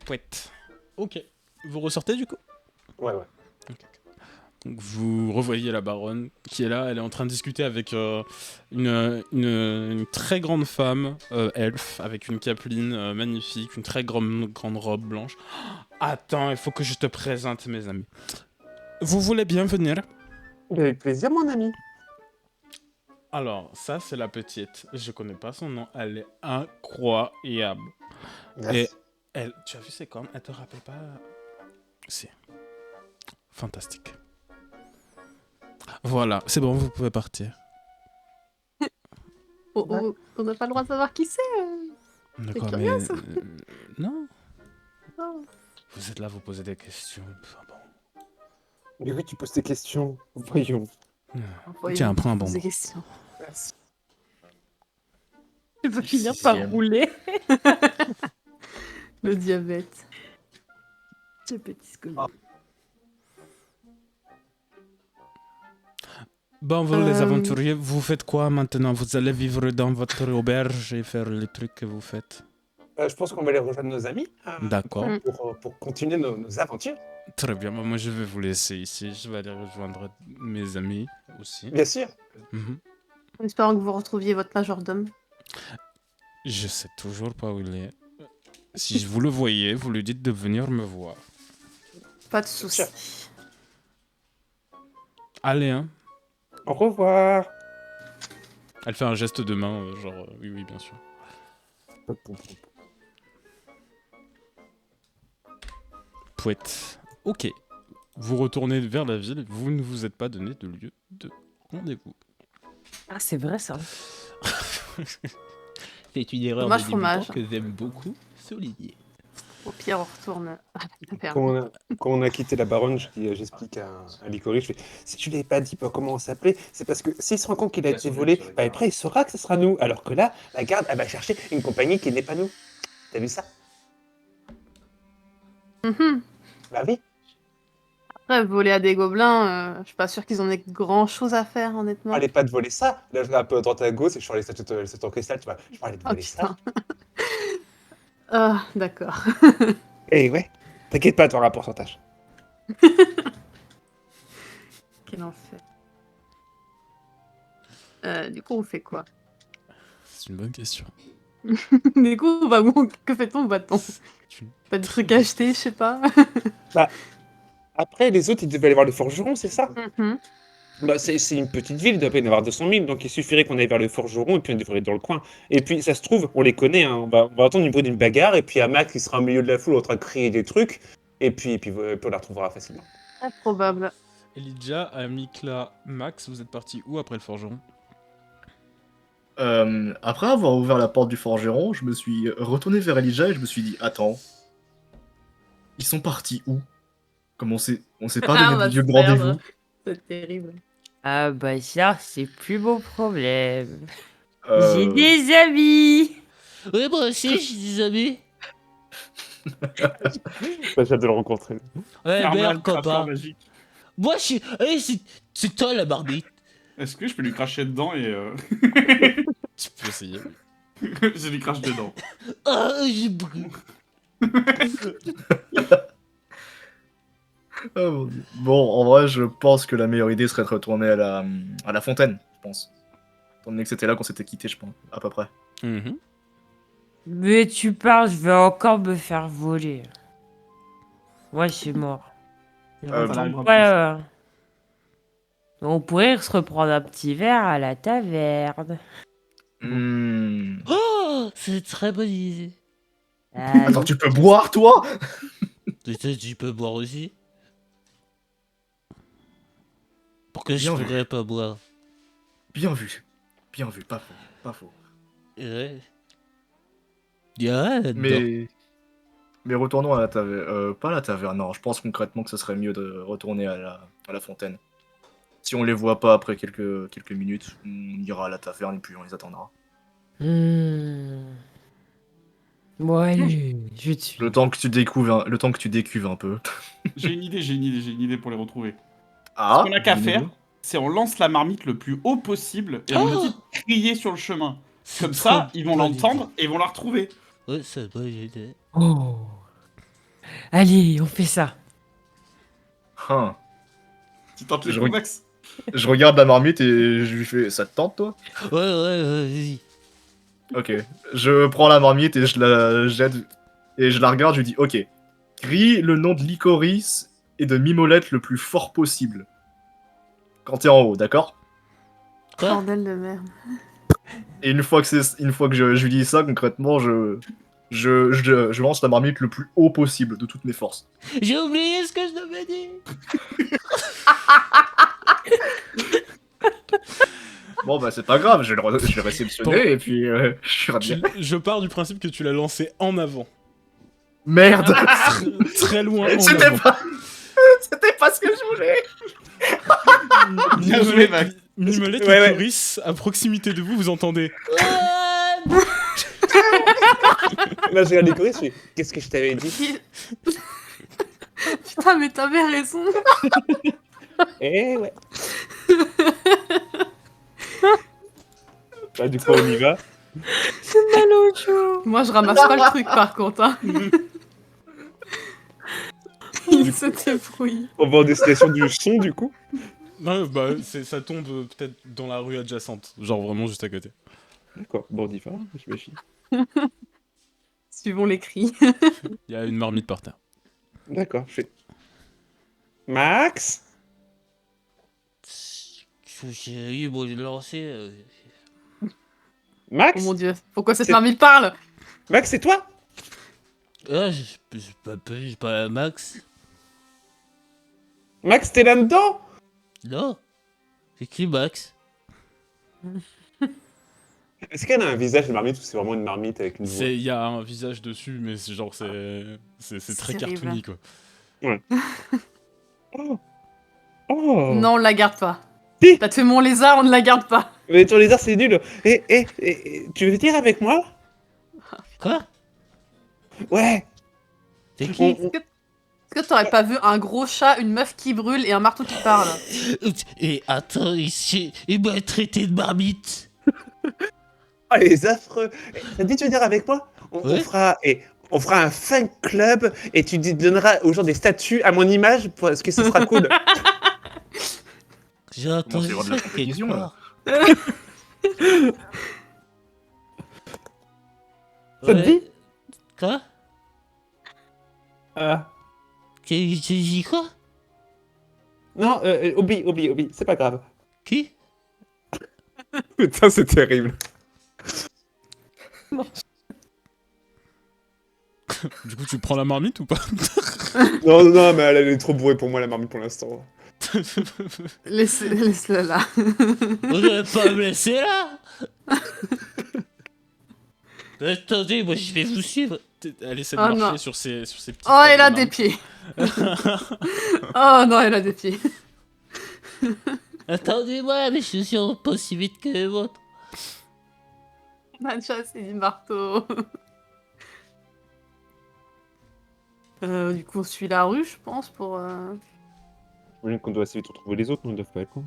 Pouette. Ok. Vous ressortez du coup? Ouais. Donc vous revoyez la baronne qui est là, elle est en train de discuter avec une très grande femme, elfe, avec une capeline magnifique, une très grande robe blanche. Attends, il faut que je te présente mes amis. Vous voulez bien venir? Avec plaisir, mon ami. Alors, ça, c'est la petite. Je connais pas son nom. Elle est incroyable. Et elle, tu as vu, c'est comme, elle te rappelle pas. C'est fantastique. Voilà, c'est bon, vous pouvez partir. On n'a pas le droit de savoir qui c'est. D'accord, mais. curieux, ça. Non. Oh. Vous êtes là, vous posez des questions. Enfin, bon. Mais oui, tu poses tes questions. Voyons. Tiens, prends un bonbon. Des questions. Merci. Tu peux finir par rouler. Le diabète. Ce petit scoby. Bon, vous les aventuriers, vous faites quoi maintenant? Vous allez vivre dans votre auberge et faire les trucs que vous faites? Je pense qu'on va aller rejoindre nos amis D'accord. pour continuer nos aventures. Très bien, bah, moi je vais vous laisser ici. Je vais aller rejoindre mes amis aussi. Bien sûr. Mhm. En espérant que vous retrouviez votre majordome. Je sais toujours pas où il est. Si vous le voyez, vous lui dites de venir me voir. Pas de soucis. Allez, hein. Au revoir. Elle fait un geste de main, genre oui, oui, bien sûr. Pouette. Ok. Vous retournez vers la ville, vous ne vous êtes pas donné de lieu de rendez-vous. Ah, c'est vrai ça. C'est une erreur Fromage, de débutant fromage. que j'aime beaucoup souligner. Au pire, on retourne à la taverne. Quand on a quitté la baronne, j'explique à Licorice, je fais, si tu l'avais pas dit comment on s'appelait, c'est parce que s'il se rend compte qu'il a été volé, bah après il saura que ce sera nous. Alors que là, la garde, elle va chercher une compagnie qui n'est pas nous. T'as vu ça? Mhm. Bah oui. Après, voler à des gobelins, je suis pas sûre qu'ils en aient grand chose à faire, honnêtement. Allez pas de voler ça. Là, je vais un peu à droite à gauche et je suis sur les statues en cristal, tu vois. Je parlais de Oh voler ça. putain. Ah, d'accord. Eh ouais. T'inquiète pas, t'auras un pourcentage. Quel enfer. Du coup, on fait quoi? C'est une bonne question. Du coup, bah bon, que fait-on, va-t-on? Tu- Pas de trucs à acheter, je sais pas. Après, les autres, ils devaient aller voir le forgeron, c'est ça? Mhm. Bah, c'est une petite ville, il doit pas y en avoir 200 000, donc il suffirait qu'on aille vers le forgeron et puis on devrait être dans le coin. Et puis, ça se trouve, on les connaît, hein. On va entendre du bruit d'une bagarre et puis Max qui sera au milieu de la foule en train de crier des trucs et puis on la retrouvera facilement. Très probable. Elijah, Amikla, Max, vous êtes partis où après le forgeron? Après avoir ouvert la porte du forgeron, je me suis retourné vers Elijah et je me suis dit, attends, ils sont partis où? Comme on s'est pas Ah, on donné va de lieu se de perdre. rendez-vous. C'est terrible. Ah bah ça, c'est plus mon problème. J'ai Euh, des amis. Oui, moi aussi, j'ai des amis. Bah, j'ai hâte de le rencontrer. Ouais, Ferme-la, meilleur le crachoir copain. magique. Moi, je suis. Eh, c'est toi la marmite. Est-ce que je peux lui cracher dedans et Tu peux essayer. je lui crache dedans. Ah, j'ai brûlé. oh mon Dieu. Bon, en vrai, je pense que la meilleure idée serait de retourner à la fontaine, je pense. Étant donné que c'était là qu'on s'était quitté, je pense, à peu près. Mhm. Mais tu parles, je vais encore me faire voler. Ouais, c'est mort. Euh, Ça l'arrivera Ouais, plus. on pourrait se reprendre un petit verre à la taverne. Hmm. Oh, c'est une très bonne idée. Attends, tu peux boire, toi? Peut-être tu peux boire aussi. Pourquoi je Bien vu. pourrais pas boire? Bien vu. Bien vu, pas faux. Pas faux. Ouais. Y'a rien là-dedans. Mais retournons à la taverne. Pas à la taverne, non. Je pense concrètement que ce serait mieux de retourner à la fontaine. Si on les voit pas après quelques minutes, on ira à la taverne et puis on les attendra. Bon, allez, je te suis. Le temps que tu décuves un peu. J'ai une idée pour les retrouver. Ah, Ce qu'on a qu'à dis-nous. faire, c'est on lance la marmite le plus haut possible et on Oh, leur dit de crier sur le chemin. c'est Comme trop ça, ils vont bonne l'entendre et ils vont la retrouver. idée. Ouais, c'est une bonne idée. Oh. Allez, on fait ça. Hein. Tu tentes les Je coups, Max? Je regarde la marmite et je lui fais, ça te tente, toi? Ouais, vas-y. Ok. Je prends la marmite et je la jette et je la regarde, je lui dis, ok. Crie le nom de Licorice et de Mimolette le plus fort possible. Quand t'es en haut, d'accord? Quoi? Bordel de merde. Et une fois que je lui dis ça, concrètement, je lance la marmite le plus haut possible de toutes mes forces. J'ai oublié ce que je devais dire. Bon bah c'est pas grave, je l'ai réceptionné et puis je suis ravi. Je pars du principe que tu l'as lancé en avant. Merde. Très loin en C'était avant. pas... C'était pas ce que je voulais. Bien joué, Max. Mimelet et Ouais. Coris, à proximité de vous, vous entendez. Là, je regarde les choristes, je fais, qu'est-ce que je t'avais dit? Putain, mais t'avais raison. Eh ouais. Bah, du coup, on y va. Mal au chaud. Moi, je ramasse pas le truc, par contre. Hein. Il se débrouille. On va en destination du son, du coup. Non, bah, ça tombe peut-être dans la rue adjacente. Genre vraiment juste à côté. D'accord, bon, on y va, j'imagine. Suivons les cris. Il y a une marmite par terre. D'accord, je fais. Max? J'ai eu beau le lancer. Max? Oh mon dieu, pourquoi cette C'est- marmite parle? Max, c'est toi? Ah, je pas Max. Max, t'es là-dedans? Non. C'est qui Max? Est-ce qu'elle a un visage de marmite ou c'est vraiment une marmite avec une voix? Il y a un visage dessus, mais c'est genre, c'est très terrible. cartoony, quoi. Oh. Oh. Non, on la garde pas. Si. T'as tué mon lézard, on ne la garde pas. Mais ton lézard, c'est nul. Tu veux venir avec moi? Quoi? Ouais. C'est qui? Est-ce que t'aurais pas vu un gros chat, une meuf qui brûle et un marteau qui parle? Et attends, il m'a traité de marmite. Oh, les affreux. T'as dit de venir avec moi? Ouais. On fera un fan club et tu donneras aux gens des statues à mon image parce que ce sera cool. J'ai entendu c'est ça de la quelque compétition, là. part. Ça te dit? Quoi? Ah. J'ai dit quoi? Non, oublie, c'est pas grave. Qui? Putain, c'est terrible. Du coup, tu prends la marmite ou pas? Non, mais elle est trop bourrée pour moi, la marmite, pour l'instant. Laisse-le là. Vous devez pas me laisser là? Attendez, moi je vais vous suivre. Elle essaie de Oh, marcher non. sur ses petites Oh, pattes elle de a des marmite. pieds. Oh non, elle a des pieds. Attendez-moi, mes chaussures vont pas aussi vite que les vôtres. Nadja, c'est du marteau. Du coup, on suit la rue, je pense, pour... J'imagine qu'on doit assez vite retrouver les autres, nous, on doit pas être loin.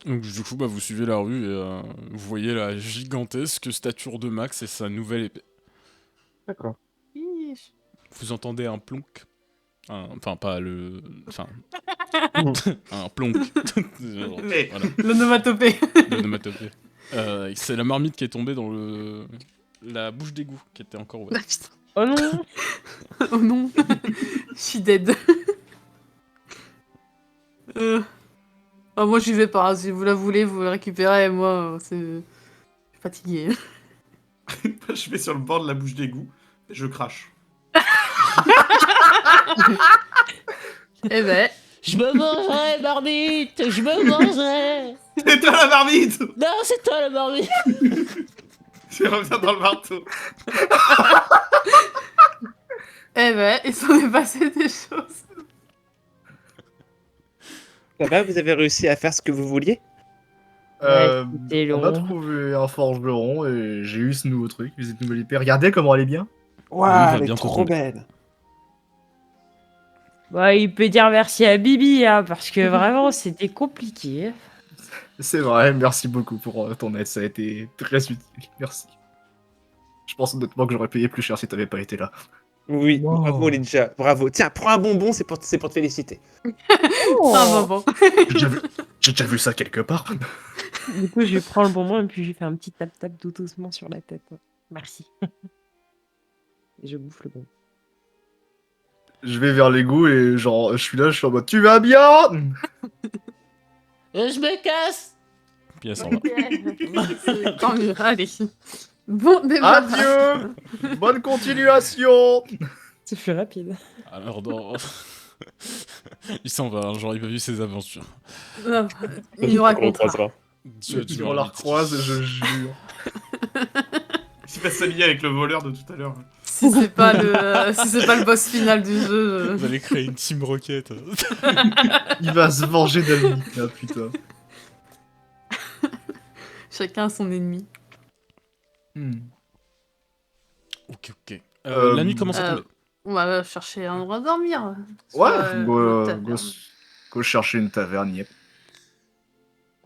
Donc, du coup, bah, vous suivez la rue et vous voyez la gigantesque stature de Max et sa nouvelle épée. D'accord. Ish. Vous entendez un plonk. Enfin, pas le. Enfin. un plonk. Mais- Voilà, L'onomatopée. l'onomatopée. C'est la marmite qui est tombée dans la bouche d'égout qui était encore Ah, ouverte. putain. Oh non. Oh non. Je suis dead. Oh, moi, j'y vais pas. Si vous la voulez, vous la récupérez. Moi, je suis fatigué. Je vais sur le bord de la bouche d'égout et je crache. Eh ben, Je me mangerai, marmite! Je me mangerai! C'est toi la marmite! Non, c'est toi la marmite! Je reviens dans le marteau. il s'en est passé des choses. Ça va, vous avez réussi à faire ce que vous vouliez? C'était On a long. trouvé un forgeron et j'ai eu ce nouveau truc, cette nouvelle épée. Regardez comment elle est bien. Waouh, va elle est bientôt trop tomber. belle. Bah, il peut dire merci à Bibi, hein, parce que vraiment, c'était compliqué. C'est vrai, merci beaucoup pour ton aide, ça a été très utile. Merci. Je pense honnêtement que j'aurais payé plus cher si t'avais pas été là. Oui, Wow. bravo Lydia, bravo. Tiens, prends un bonbon, c'est pour te féliciter. Ah, bon. J'ai déjà vu ça quelque part. Du coup, je prends le bonbon et puis je lui fais un petit tap-tap tout doucement sur la tête. Merci. Et je bouffe le bonbon. Je vais vers l'égout et genre, je suis là, je suis en mode tu vas bien. Je me casse! Puis elle s'en va. C'est tant mieux, allez. Bon démarrage. Adieu. Bonne continuation. Ce fut rapide. Alors, il s'en va, hein, genre il a vu ses aventures. Non, il nous racontera. On la recroise, je jure. Il va s'allier avec le voleur de tout à l'heure. Si c'est pas le boss final du jeu. Vous allez créer une Team Rocket. Il va se venger d'Almika, putain. Chacun a son ennemi. Ok. La nuit commence à tomber. On va chercher un endroit à dormir. Ouais, go taverne. chercher une taverne, yep.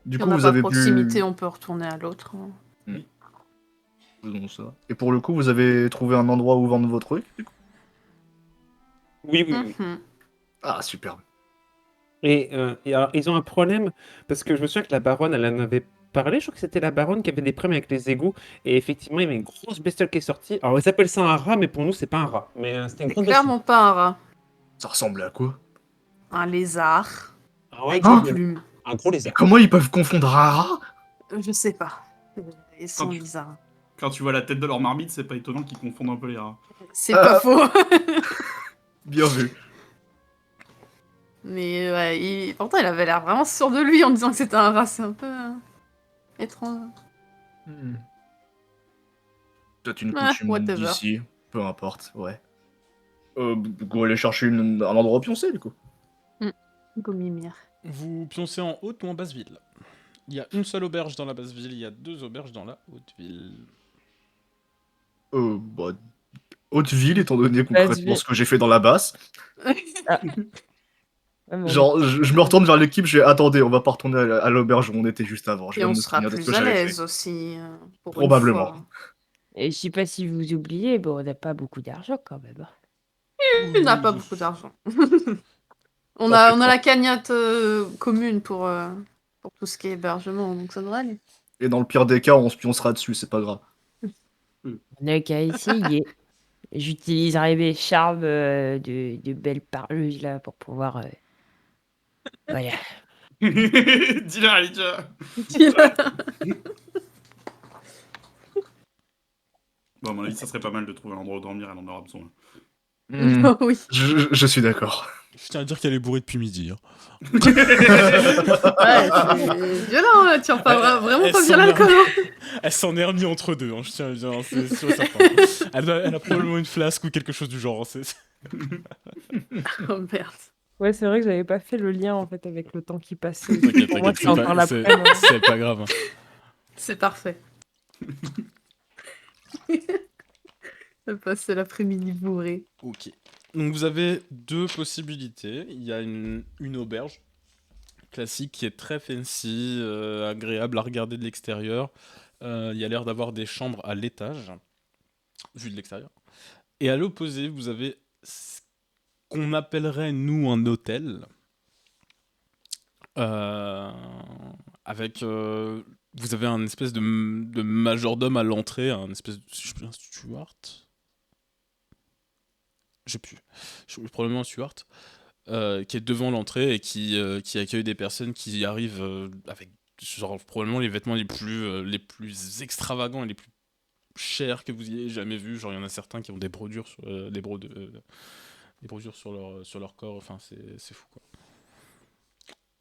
Du Si coup, on n'a vous pas avez proximité, pu... on peut retourner à l'autre. Faisons ça. Et pour le coup, vous avez trouvé un endroit où vendre vos trucs, du coup? Oui, oui, oui. Mhm. Ah, superbe. Et alors, ils ont un problème, parce que je me souviens que la baronne, elle en avait parlé, je crois que c'était la baronne qui avait des problèmes avec les égouts, et effectivement, il y avait une grosse bestiole qui est sortie. Alors, ils appellent ça un rat, mais pour nous, c'est pas un rat. Mais c'était une C'est grosse clairement pas un rat. Ça ressemble à quoi? Un lézard. bestiole. Ah ouais, Avec Ah. des plumes. un gros Et lézard. comment ils peuvent confondre un rat? Je sais pas. Ils sont Quand tu- bizarres. Quand tu vois la tête de leur marmite, c'est pas étonnant qu'ils confondent un peu les rats. C'est pas faux. Bien vu. Mais ouais, pourtant, il avait l'air vraiment sûr de lui en disant que c'était un rat. C'est un peu étrange. Peut-être une Ah, coutume whatever. d'ici. Peu importe, ouais. Go aller chercher un endroit pioncer, du coup. Gomimir. Vous pioncez en haute ou en basse ville? Il y a une seule auberge dans la basse ville, il y a 2 auberges dans la haute ville. Bah... Haute-ville, étant donné Basse concrètement ville. ce que j'ai fait dans la basse. Ah, bon. Genre, je me retourne vers l'équipe, je vais attendez, on va pas retourner à l'auberge où on était juste avant. Je Et viens on de me sera souvenir de ce plus que à j'avais l'aise fait. aussi. Pour Probablement. une fois. Et je sais pas si vous oubliez, bon, on n'a pas beaucoup d'argent quand même. On n'a pas beaucoup d'argent. on T'en a fais pas. la cagnotte commune pour tout ce qui est hébergement, donc ça devrait aller. Et dans le pire des cas, on se pioncera dessus, c'est pas grave. On n'a qu'à essayer. J'utiliserai mes charmes de belle parleuse là pour pouvoir. Voilà. Dis-leur, Alicia. Bon, à mon avis, ça serait pas mal de trouver un endroit où dormir, elle en aura besoin. Oui. Je suis d'accord. Je tiens à dire qu'elle est bourrée depuis midi. Hein. Ouais, c'est violent, hein, tiens, vraiment Elle pas bien s'en l'alcool. est- Elle s'en est remis entre deux, hein, je tiens à le dire, hein, c'est sûr et certain. Elle a probablement une flasque ou quelque chose du genre. Hein, Oh merde. Ouais, c'est vrai que j'avais pas fait le lien en fait avec le temps qui passait. T'inquiète, Pour moi, t'inquiète, c'est encore l'après. moi. c'est pas grave. Hein. C'est parfait. On va passer l'après-midi bourré. Ok. Donc vous avez 2 possibilités. Il y a une auberge classique qui est très fancy, agréable à regarder de l'extérieur. Il y a l'air d'avoir des chambres à l'étage, vu de l'extérieur. Et à l'opposé, vous avez ce qu'on appellerait, nous, un hôtel. Avec... vous avez un espèce de majordome à l'entrée, un espèce de... Je sais plus, un steward. Je sais plus. Probablement un steward. Qui est devant l'entrée et qui accueille des personnes qui arrivent avec genre probablement les vêtements les plus extravagants et les plus chers que vous ayez jamais vus. Genre il y en a certains qui ont des brodures sur, des brodures sur leur corps. Enfin c'est fou quoi.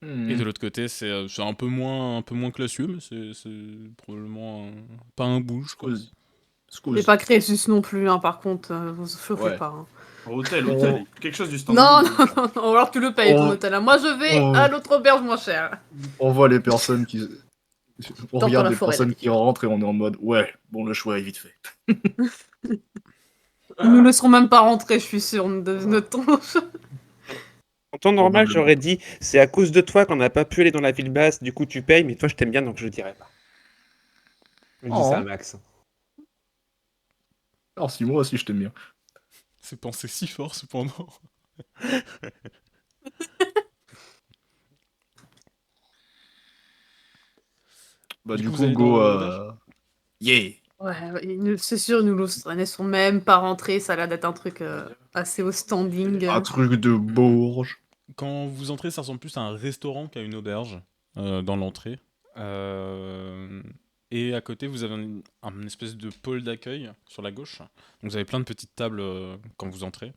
Et de l'autre côté c'est un peu moins classieux mais c'est probablement pas un bouge quoi. Mais pas Crésus non plus, hein, par contre, vous chauffez Ouais. pas. Hein. Hôtel, quelque chose du Non, standard. non, alors tu le payes ton On- hôtel. Hein. Moi je vais on- à l'autre auberge moins cher. On voit les personnes qui... On Dans regarde la les forêt, personnes là. qui rentrent et on est en mode ouais, bon le choix est vite fait. Ils nous laisseront même pas rentrer, je suis sûre, de notre tronche. En temps normal, Probablement. j'aurais dit c'est à cause de toi qu'on n'a pas pu aller dans la ville basse, du coup tu payes, mais toi je t'aime bien donc je le dirai pas. Je dis Oh. ça à Max. Alors si moi aussi je t'aime bien. C'est pensé si fort cependant. Bah Du du coup, coup vous allez go... dans l'auberge Yeah. Ouais, c'est sûr, ils nous laisseront même pas rentrer, ça a l'air d'être un truc assez au standing. Un truc de Bourges. Quand vous entrez, ça ressemble plus à un restaurant qu'à une auberge dans l'entrée. Et à côté, vous avez un espèce de pôle d'accueil sur la gauche. Donc vous avez plein de petites tables quand vous entrez,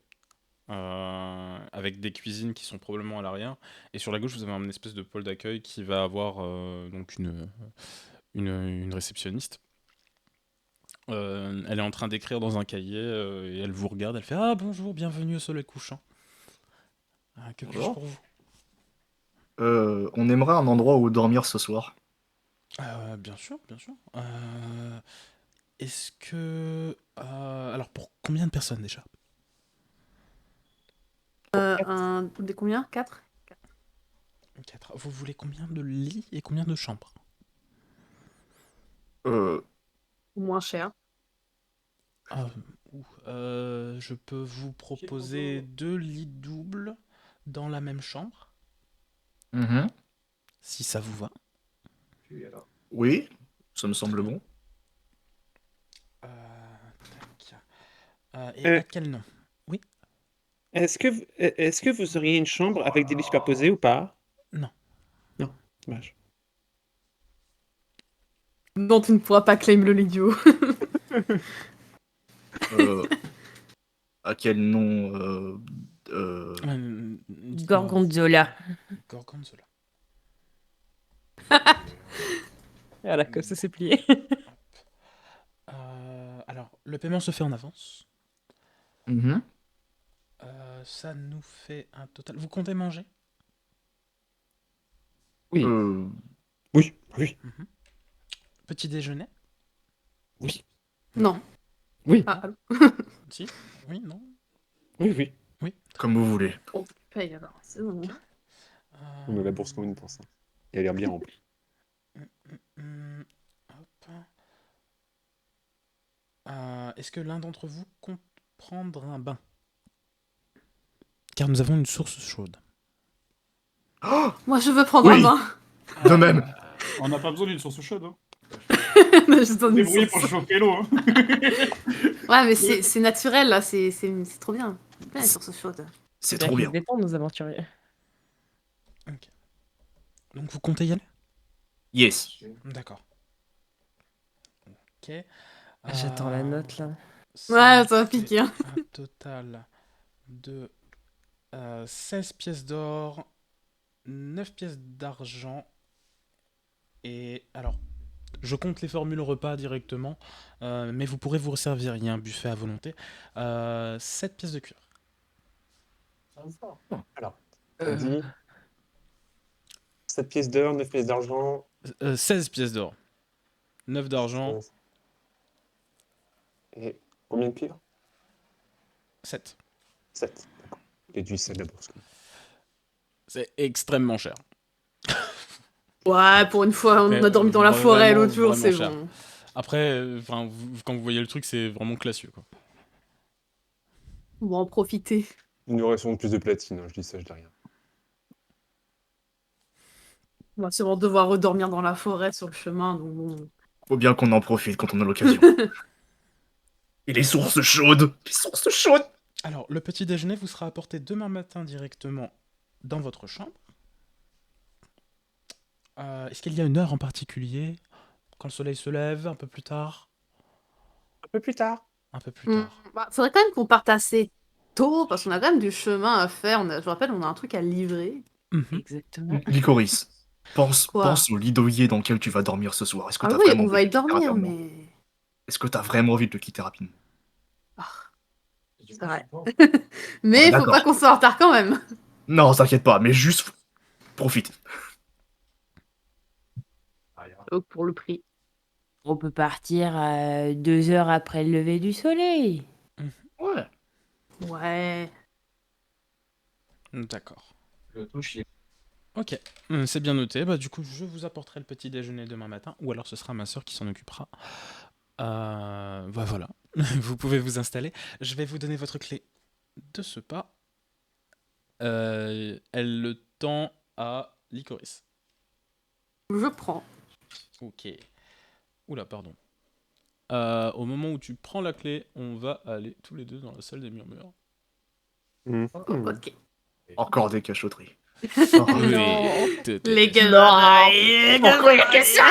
avec des cuisines qui sont probablement à l'arrière. Et sur la gauche, vous avez un espèce de pôle d'accueil qui va avoir donc une réceptionniste. Elle est en train d'écrire dans un cahier et elle vous regarde. Elle fait: Ah, bonjour, bienvenue au soleil couchant. Que puis-je Bonjour. pour vous? On aimerait un endroit où dormir ce soir. Bien sûr, bien sûr. Est-ce que... alors, pour combien de personnes déjà? Des combien? 4? 4. Vous voulez combien de lits et combien de chambres? Euh, Ou moins cher. Je peux vous proposer 2 lits doubles dans la même chambre, mhm. si ça vous va. Oui, ça me semble bon. Tac. Et Euh. à quel nom? Oui? Est-ce que vous auriez une chambre avec des lits superposés ou pas? Non. Non, dommage. Non, tu ne pourras pas claim le l'idiot. À quel nom Dites-moi. Gorgonzola. Gorgonzola. Voilà, comme ça c'est plié. Alors, le paiement se fait en avance. mhm. Ça nous fait un total... Vous comptez manger? Oui. Euh, Oui, oui, Petit déjeuner? oui, Non. oui, Ah, allô. Si? Oui? Non? oui, oui. Oui? Comme vous voulez. On paye alors, c'est bon. On a la bourse commune pour ça. Elle a l'air bien remplie. Hop. Est-ce que l'un d'entre vous compte prendre un bain? Car nous avons une source chaude. Moi, je veux prendre Oui. un bain. De même. On n'a pas besoin d'une source chaude. Hein. Juste dans une Débrouillez source. pour chauffer l'eau. Hein. Ouais, mais c'est naturel, là. C'est trop bien. Bien les sources chaudes. C'est Bien trop qu'ils bien. se détendent, nos aventuriers. Donc vous comptez y aller? Yes. D'accord. Ok. J'attends la note là. Ouais, ça va piquer, hein. Un total de 16 pièces d'or, 9 pièces d'argent. Et alors, je compte les formules repas directement, mais vous pourrez vous servir. Il y a un buffet à volonté. 7 pièces de cuivre. Alors, on dit 7 pièces d'or, 9 pièces d'argent. 16 pièces d'or. 9 d'argent, Et combien de cuivre? 7. 7. D'accord. Déduis ça de la bourse. C'est extrêmement cher. Ouais, pour une fois, on Mais, a dormi dans la forêt vraiment, l'autre jour, vraiment c'est cher. bon. Après, quand vous voyez le truc, c'est vraiment classieux, quoi. On va en profiter. Une aurait de plus de platine, hein, je dis ça, je dis rien. On va sûrement devoir redormir dans la forêt sur le chemin, donc bon. Faut bien qu'on en profite quand on a l'occasion. Et les sources chaudes. Les sources chaudes. Alors, le petit déjeuner vous sera apporté demain matin directement dans votre chambre. Est-ce qu'il y a une heure en particulier? Quand le soleil se lève, un peu plus tard? Un peu plus tard. Un peu plus tard. Bah, faudrait quand même qu'on parte assez tôt, parce qu'on a quand même du chemin à faire. Je rappelle, on a un truc à livrer. Mhm. Exactement. Licorice. Pense Quoi? au lit douillet dans lequel tu vas dormir ce soir. Est-ce que Ah t'as oui, vraiment on va y envie de le quitter dormir, rapidement mais... Est-ce que t'as vraiment envie de le quitter rapidement? C'est vrai. Mais Ouais, faut d'accord. pas qu'on soit en retard quand même. Non, t'inquiète pas, mais juste profite. Donc pour le prix. On peut partir 2 heures après le lever du soleil. Ouais. Ouais. D'accord. Ok, c'est bien noté. Bah, du coup, je vous apporterai le petit déjeuner demain matin, ou alors ce sera ma soeur qui s'en occupera. Bah voilà, vous pouvez vous installer. Je vais vous donner votre clé de ce pas. Elle le tend à Licorice. Je prends. Ok. Oula, pardon. Au moment où tu prends la clé, on va aller tous les deux dans la salle des murmures. Ok. Encore des cachotteries. Oui. Les gars, Pourquoi il y a question.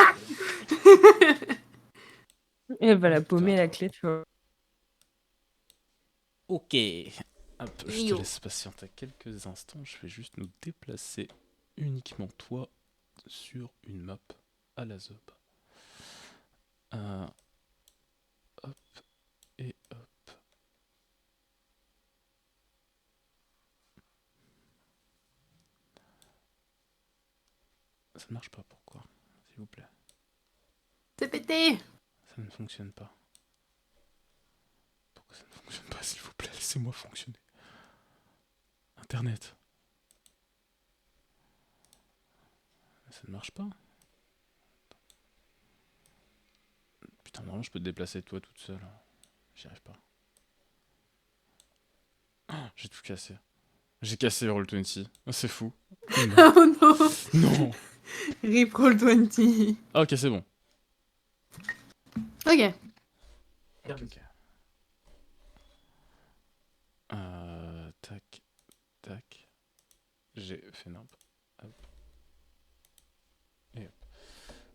Et elle va la paumer la clé, tu vois. Ok. Hop, je te Yo. laisse patienter quelques instants. Je vais juste nous déplacer uniquement toi sur une map à la zob. Hop et hop. Ça ne marche pas, pourquoi? S'il vous plaît. C'est pété. Ça ne fonctionne pas. Pourquoi ça ne fonctionne pas, s'il vous plaît? Laissez-moi fonctionner. Internet. Ça ne marche pas. Putain, normalement je peux te déplacer toi toute seule. J'y arrive pas. Oh, j'ai tout cassé. J'ai cassé Roll20. Oh, c'est fou. Non. Oh non. Non. Rip Roll20. Ah, ok, c'est bon. Ok. Ok. Tac. Tac. J'ai fait n'importe. Hop. Et hop.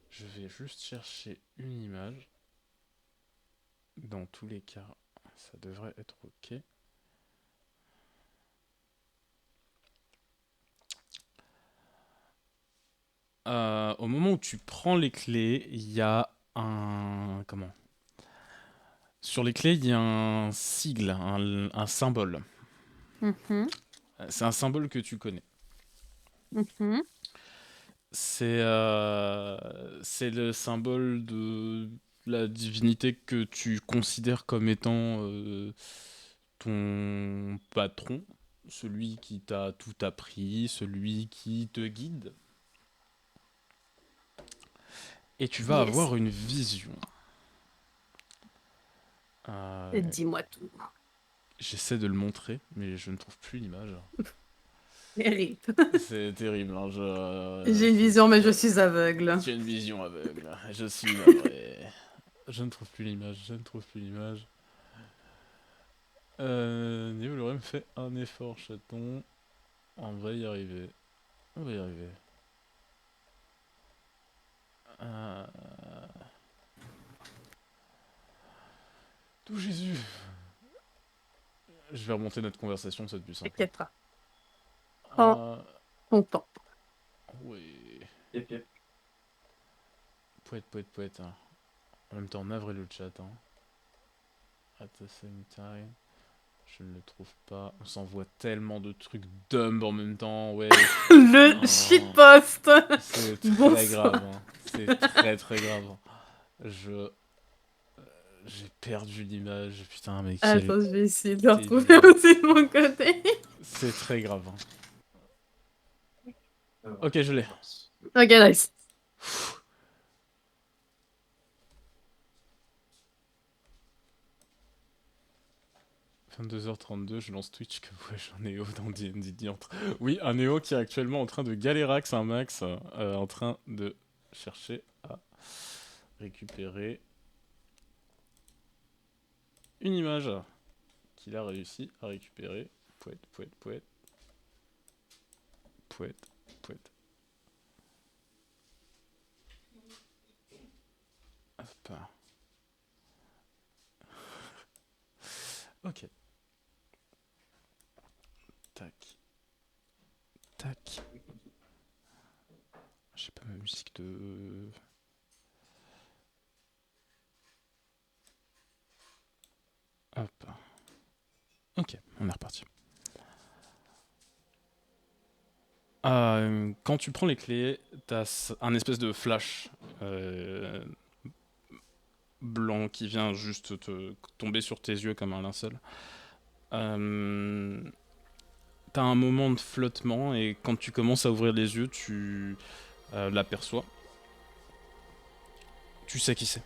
Je vais juste chercher une image. Dans tous les cas, ça devrait être ok. Au moment où tu prends les clés, il y a un... Comment? Sur les clés, il y a un sigle, un symbole. Mhm. C'est un symbole que tu connais. Mhm. C'est le symbole de la divinité que tu considères comme étant ton patron, celui qui t'a tout appris, celui qui te guide. Et tu vas Yes. avoir une vision. Dis-moi tout. J'essaie de le montrer, mais je ne trouve plus l'image. Rip. C'est terrible, hein, J'ai une vision, mais je suis aveugle. J'ai une vision aveugle. Je suis navré. Je ne trouve plus l'image, je ne trouve plus l'image. Niveau Lorem fait un effort, chaton. On va y arriver. On va y arriver. Tout Jésus. Je vais remonter notre conversation, c'est plus simple. T'inquiète pas. Prends ton temps. Oui. Yep, yep. Poète. Hein. En même temps, navré le chat. Hein. At the same time. Je ne le trouve pas. On s'envoie tellement de trucs dumb en même temps. Ouais. Le shitpost. C'est très Bonsoir. grave. Hein. C'est très très grave. J'ai perdu l'image. Putain, mais quel... Attends, je vais essayer de le retrouver aussi de mon côté. C'est très grave. Hein. Ok, je l'ai. Ok, nice. 22h32, je lance Twitch, que vois-je un Néo dans D&D. Oui, un Néo qui est actuellement en train de galérax un max, en train de chercher à récupérer une image qu'il a réussi à récupérer. Poète. Hop. Ok. Tac. J'ai pas ma musique de... Hop. Ok, on est reparti. Quand tu prends les clés, t'as un espèce de flash blanc qui vient juste te tomber sur tes yeux comme un linceul. T'as un moment de flottement et quand tu commences à ouvrir les yeux, tu l'aperçois. Tu sais qui c'est.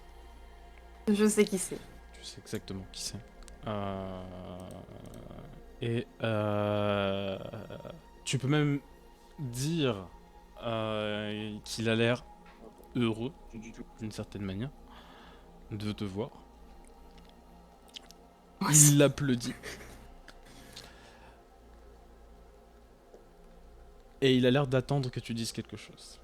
Je sais qui c'est. Tu sais exactement qui c'est. Tu peux même dire qu'il a l'air heureux, d'une certaine manière, de te voir. Il l'applaudit. Et il a l'air d'attendre que tu dises quelque chose.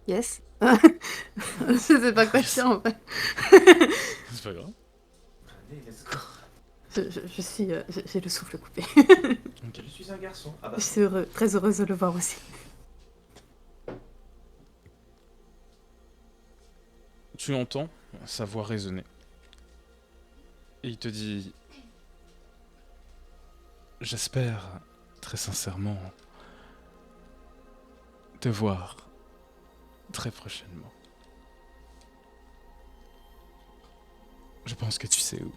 Yes. Je sais pas quoi dire en fait. C'est pas grave. Allez, let's go. Je suis. J'ai le souffle coupé. Je suis un garçon. Ah bah. Je suis très heureuse de le voir aussi. Tu entends sa voix résonner. Et il te dit... J'espère, très sincèrement, te voir très prochainement. Je pense que tu sais où.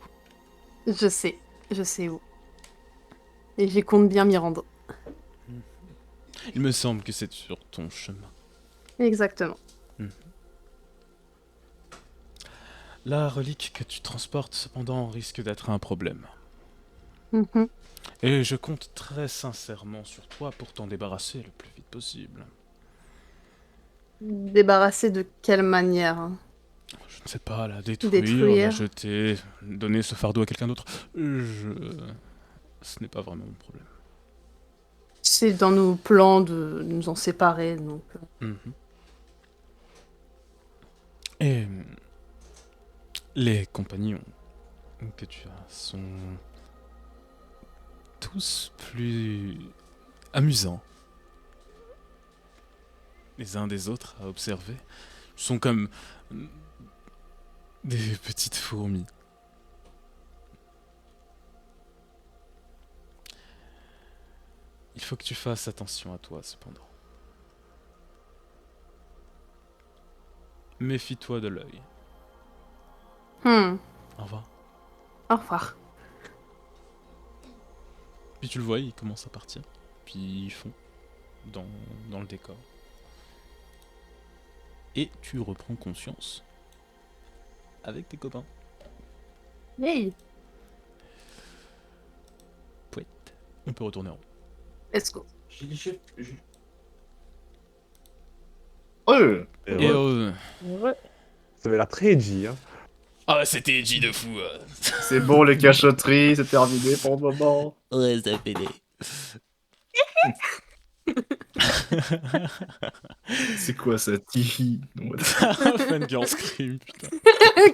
Je sais où. Et j'y compte bien m'y rendre. Il me semble que c'est sur ton chemin. Exactement. La relique que tu transportes, cependant, risque d'être un problème. Mhm. Et je compte très sincèrement sur toi pour t'en débarrasser le plus vite possible. Débarrasser de quelle manière? Je ne sais pas, la détruire, la jeter, donner ce fardeau à quelqu'un d'autre. Ce n'est pas vraiment mon problème. C'est dans nos plans de nous en séparer, donc... Et les compagnons que tu as sont tous plus amusants les uns des autres à observer. Ils sont comme des petites fourmis. Il faut que tu fasses attention à toi, cependant. Méfie-toi de l'œil. Au revoir. Au revoir. Puis tu le vois, il commence à partir. Puis ils fond dans le décor. Et tu reprends conscience avec tes copains. Hey, Pouette. On peut retourner en haut. let's go. Ouais. Et Ça avait l'air très edgy, hein. Ah, c'était edgy de fou. C'est bon, les cachotteries, c'est terminé pour le moment. Ouais, ça fait des... C'est quoi ça, Tihi? Fangirl Scream, putain.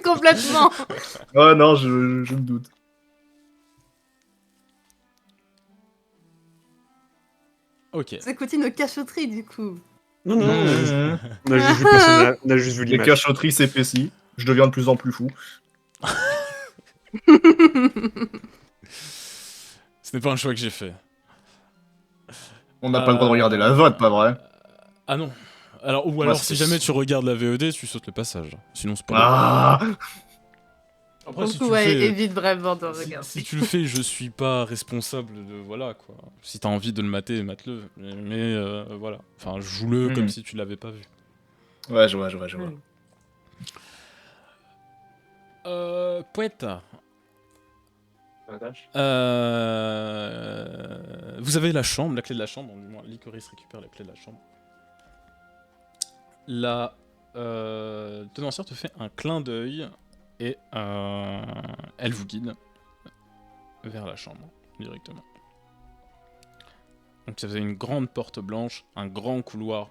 Complètement. Oh non, je me doute. Ok. Ça coûte une cachotterie du coup. Non, non, Mmh. on a juste vu personne, on a juste vu Les l'image. cachotteries s'épaississent. Je deviens de plus en plus fou. Ce n'est pas un choix que j'ai fait. On n'a pas le droit de regarder la VOD, pas vrai? Ah non. Alors, ou alors, si jamais tu regardes la VOD, tu sautes le passage. Sinon, c'est pas Ah. Après, si tu Donc le ouais, fais, évite vraiment de si, regarder. si tu le fais, je suis pas responsable de... Voilà, quoi. Si t'as envie de le mater, mate-le. Mais voilà. Enfin, joue-le comme si tu l'avais pas vu. Ouais, je vois. Poète. Vous avez la chambre, la clé de la chambre, du moins Licorice récupère la clé de la chambre. La tenancière te fait un clin d'œil et elle vous guide vers la chambre directement. Donc vous avez une grande porte blanche, un grand couloir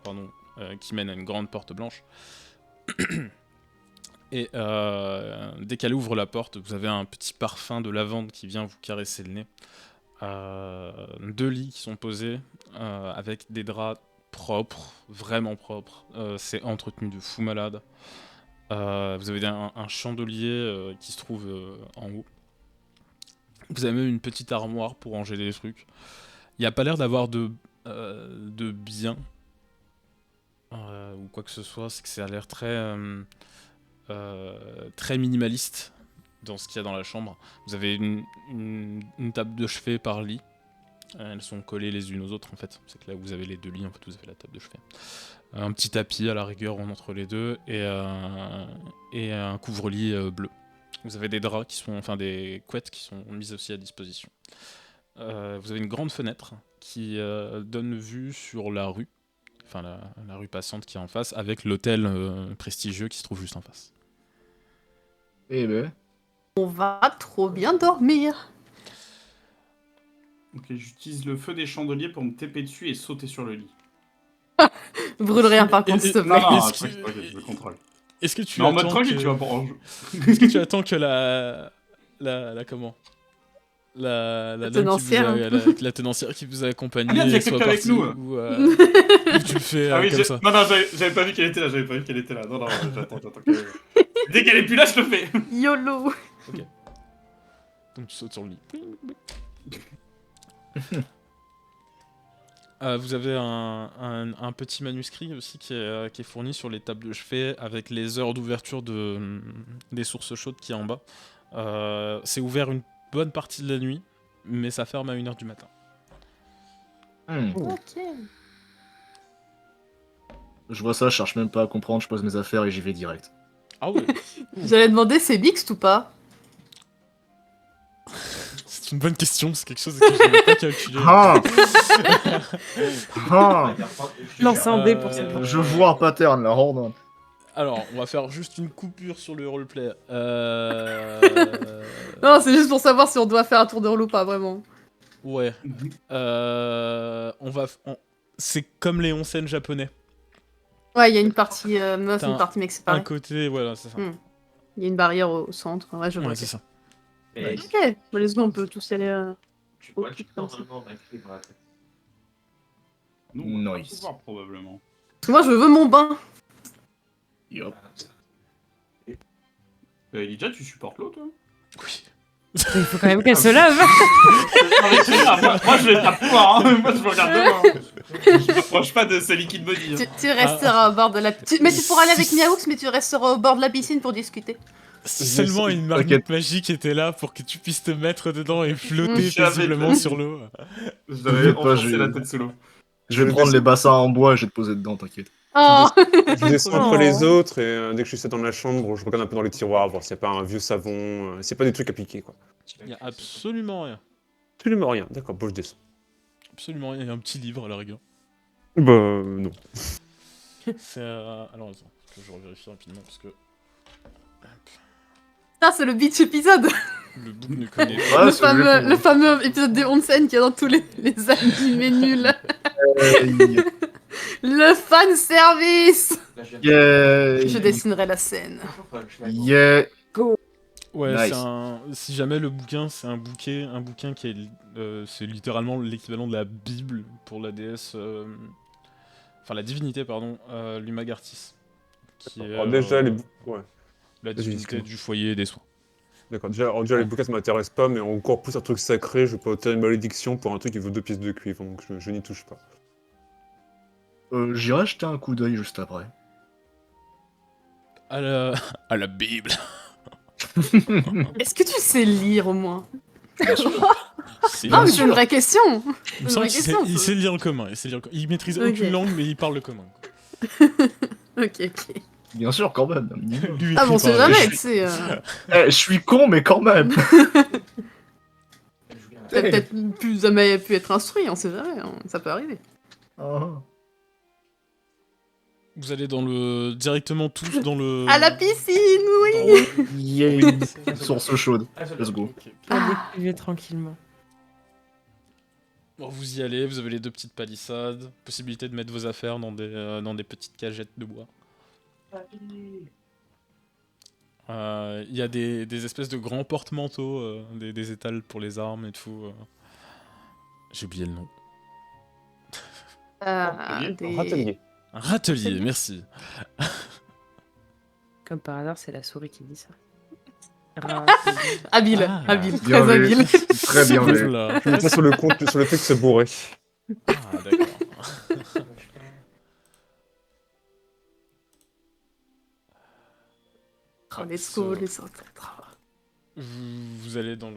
qui mène à une grande porte blanche. Et dès qu'elle ouvre la porte, vous avez un petit parfum de lavande qui vient vous caresser le nez. 2 lits qui sont posés avec des draps propres, vraiment propres. C'est entretenu de fou malade. Vous avez un chandelier qui se trouve en haut. Vous avez même une petite armoire pour ranger des trucs. Il n'y a pas l'air d'avoir de biens ou quoi que ce soit. C'est que ça a l'air très minimaliste dans ce qu'il y a dans la chambre. Vous avez une table de chevet par lit. Elles sont collées les unes aux autres en fait. C'est que là où vous avez les 2 lits, en fait, vous avez la table de chevet. Un petit tapis à la rigueur entre les deux et un couvre-lit bleu. Vous avez des draps des couettes qui sont mises aussi à disposition. Vous avez une grande fenêtre qui donne vue sur la rue. Enfin la rue passante qui est en face, avec l'hôtel prestigieux qui se trouve juste en face. Eh ben. On va trop bien dormir. Ok, j'utilise le feu des chandeliers pour me taper dessus et sauter sur le lit. Brûle rien par contre, s'il te Non, plaît. non, Est-ce t'inquiète, que- t'inquiète, je le contrôle. Est-ce que tu Mais en mode attends tranquille, que... tu vois, pour... Est-ce que tu attends que la comment la dame qui vous a, tenancière. la tenancière qui vous a accompagné Ah, merde, j'ai soit accepté avec partie nous. ou tu le fais Ah oui, comme ça. non, j'avais pas vu qu'elle était là, Non, j'attends qu'elle... Dès qu'elle est plus là, je le fais. YOLO. Donc tu sautes sur le lit. Vous avez un petit manuscrit aussi qui est fourni sur les tables de chevet avec les heures d'ouverture des sources chaudes qui est en bas. C'est ouvert une bonne partie de la nuit, mais ça ferme à 1h du matin. Ok. Je vois ça, je cherche même pas à comprendre, je pose mes affaires et j'y vais direct. Ah ouais. J'allais demander, c'est mixte ou pas? C'est une bonne question, c'est quelque chose que je n'avais pas calculé. Ah Ah Lance un dé pour ça. Je vois un pattern là, hold on. Alors, on va faire juste une coupure sur le roleplay. Non, c'est juste pour savoir si on doit faire un tour de rôle ou pas, vraiment. Ouais. C'est comme les onsen japonais. Ouais, il y a une partie meuf, T'as une partie mec Un séparée. côté, voilà, c'est ça. Il y a une barrière au centre. Ouais, je vois. Ouais, ok. c'est ça. Et Ok, bon, let's go, on peut tous y aller. tu vois, Ok, tu comme peux ça. normalement m'inscrire dans la tête. Nous, on va pas Nice. pouvoir, probablement. Parce que moi, je veux mon bain. Yup. Elijah, tu supportes l'eau, toi? Oui. Il faut quand même qu'elle se lave. Non, mais c'est grave, moi, je vais pas pouvoir, hein. Moi, je me regarde demain. Je m'approche pas de ce liquide body. Hein. Tu resteras au bord de la piscine. Mais tu pourras aller avec Miaoux, mais tu resteras au bord de la piscine pour discuter. Si seulement une marmite magique était là pour que tu puisses te mettre dedans et flotter J'avais paisiblement pas- sur l'eau. Je devrais Pas, enfoncer je- la tête sous l'eau. Je vais prendre les bassins en bois et je vais te poser dedans, t'inquiète. Oh Je descends entre Oh. les autres et dès que je suis dans la chambre, je regarde un peu dans les tiroirs, voir s'il n'y a pas un vieux savon, s'il n'y a pas des trucs à piquer, quoi. Il y a absolument rien. Absolument rien. D'accord, bon, je descends. Absolument rien. Il y a un petit livre à la rigueur. Bah, non. C'est. Alors attends, que je revérifie rapidement parce que. Ça, c'est le beach épisode. Le book ne connaît Ouais, pas. Le fameux épisode des Onsen qu'il y a dans tous les animés nuls. Le fan service. Là, je viens de- Yeah. Je dessinerai la scène. Yeah. Ouais, Nice. si jamais le bouquin, c'est un bouquin qui est, c'est littéralement l'équivalent de la Bible pour la déesse, enfin la divinité, pardon, Lumagartis, qui est Alors, déjà, les ouais. la Vas-y, divinité dis-moi. du foyer et des soins. D'accord, déjà les bouquins ça m'intéresse pas, mais encore plus un truc sacré, je peux obtenir une malédiction pour un truc qui vaut 2 pièces de cuivre, donc je n'y touche pas. J'irai jeter un coup d'œil juste après. À la Bible. Est-ce que tu sais lire au moins? C'est Non, mais bien c'est une vraie question. Il me une semble vraie qu'il question, il ça. sait lire en commun. Il maîtrise Ok. aucune langue, mais il parle le commun. Quoi. Ok. Bien sûr, quand même. Lui, Ah il bon, c'est parle. jamais, tu sais. Je suis con, mais quand même. T'as peut-être plus jamais pu être instruit, on sait jamais, hein, ça peut arriver. Ah. Vous allez directement tous dans le. À la piscine, oui. Yeah. Source chaude. Let's go. Pour découvrir tranquillement. Bon, vous y allez, vous avez les 2 petites palissades, possibilité de mettre vos affaires dans des petites cagettes de bois. Il y a des espèces de grands porte-manteaux, des étals pour les armes et tout. J'ai oublié le nom. Des... Râtelier. Un râtelier, merci. Comme par hasard, c'est la souris qui dit ça. Habile, Ah. habile, Bien très vu. habile. Très bien vu. Oula. Je mets ça sur le fait que c'est bourré. Ah, d'accord. Oh, let's go, les autres. Vous allez dans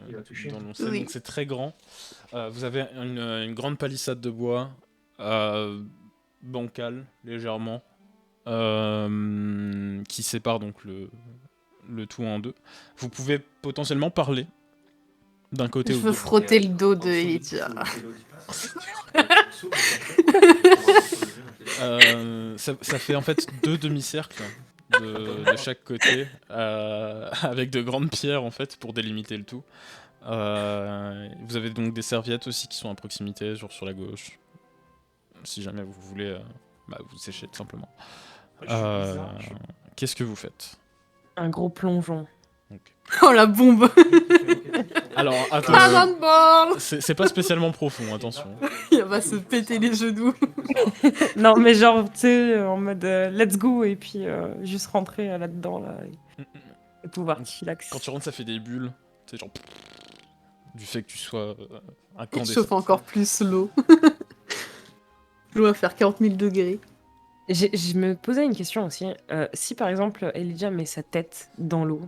Il va toucher. l'onsen, Oui. donc c'est très grand. Vous avez une grande palissade de bois, bancale, légèrement, qui sépare donc le tout en deux. Vous pouvez potentiellement parler d'un côté Je ou de veux l'autre. frotter le dos de Elijah. Ça fait en fait 2 demi-cercles de chaque côté, avec de grandes pierres en fait pour délimiter le tout. Vous avez donc des serviettes aussi qui sont à proximité, genre sur la gauche. Si jamais vous voulez vous sécher tout simplement. Qu'est-ce que vous faites? Un gros plongeon. Oh la bombe. Alors, attends, Cannonball. c'est pas spécialement profond, attention. Il va se péter les genoux. Non, mais genre, tu sais, en mode let's go, et puis juste rentrer là-dedans, là, et pouvoir chillax. Quand tu rentres, ça fait des bulles. Tu sais, genre. Du fait que tu sois Il incandescent. chauffe encore plus l'eau. L'eau va faire 40 000 degrés. Je me posais une question aussi. Si par exemple Elijah met sa tête dans l'eau,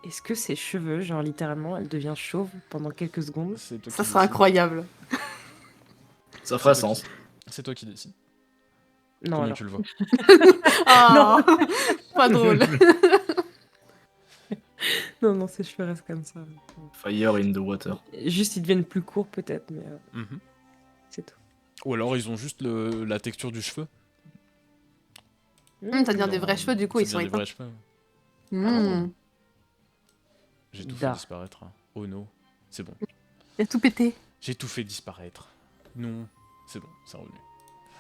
est-ce que ses cheveux, genre littéralement, elle devient chauve pendant quelques secondes? C'est toi qui Ça serait décides. incroyable. Ça ferait sens. C'est toi qui décides. Non, Comment alors. tu le vois? Ah, pas drôle. Non, ses cheveux restent comme ça. Fire in the water. Juste, ils deviennent plus courts peut-être, mais Mhm. c'est tout. Ou alors ils ont juste la texture du cheveu. C'est-à-dire des vrais cheveux, du coup, ils sont des éteints. vrais cheveux. Mmh. J'ai tout fait Da. disparaître. Hein. Oh no, c'est bon. Il a tout pété. J'ai tout fait disparaître. Non, c'est bon, c'est revenu.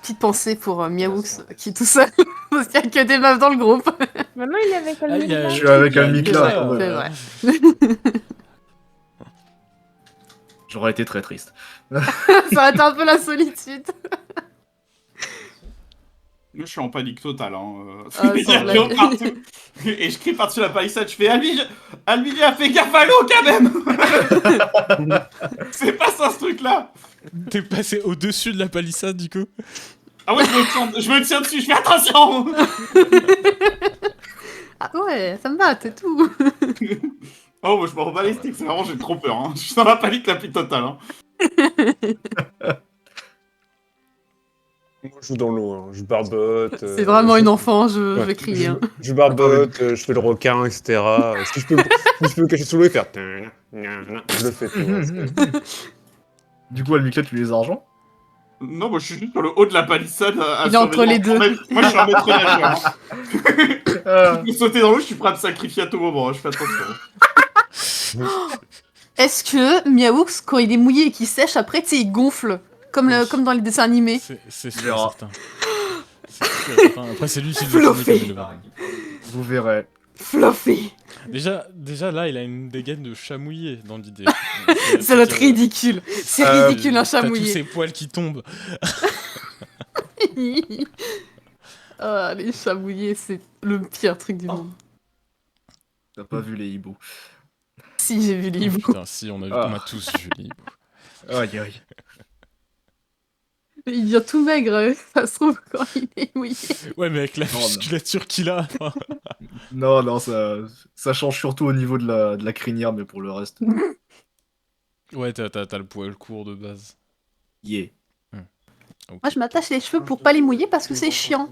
Petite pensée pour Miaoux qui est tout seul. Parce qu'il n'y a que des meufs dans le groupe. Maintenant, il est avec Almira. Je suis avec Almikla. Almikla, quand C'est même. vrai. J'aurais été très triste. Ça va être un peu la solitude. Moi, je suis en panique totale. Hein. Ah, Il y a sans de l'eau blague. partout. Et je crie par-dessus la palissade. Je fais Alvin a fait gaffe à l'eau quand même. C'est pas ça ce truc-là. T'es passé au-dessus de la palissade du coup? Ah ouais, je me tiens dessus. Je fais attention. Ah ouais, ça me va, c'est tout. Oh, moi je m'en bats les sticks. C'est vraiment, j'ai trop peur. Hein. Je suis dans la panique la plus totale. Hein. Moi, je joue dans l'eau, hein. Je barbote. C'est vraiment une enfant, je vais crier. hein. Je barbote, je fais le requin, etc. Si je peux me cacher sous l'eau et faire. Je le fais. tu vois, c'est- Du coup, Almikla, tu les argent? Non, moi je suis juste sur le haut de la palissade. Il est entre les deux. Moi je suis un maître nageur. Hein. Euh, Je peux sauter dans l'eau, je suis prêt à me sacrifier à tout moment. Hein. Je fais attention. Est-ce que Miaoux, quand il est mouillé et qu'il sèche, après, tu sais, il gonfle comme dans les dessins animés? C'est sûr, verra. certain. C'est sûr, certain. Après, c'est lui qui le Fluffy. définit comme il le verra. Vous verrez. Fluffy. Déjà là, il a une dégaine de chat mouillé dans l'idée. Ça doit être ridicule. C'est ridicule, un chat T'as tous mouillé. ces poils qui tombent. Ah, les chats mouillés, c'est le pire truc du monde. T'as pas vu les hiboux. Si, j'ai vu les hiboux. Putain, si, on a Ah. tous vu les hiboux. Aïe aïe. Il devient tout maigre, ça se trouve, quand il est mouillé. Ouais, mais avec la Non, non. musculature qu'il a. enfin. Non, ça change surtout au niveau de la crinière, mais pour le reste. Ouais, t'as le poil court de base. Yeah. Ok. Moi, je m'attache les cheveux pour pas les mouiller parce que c'est chiant.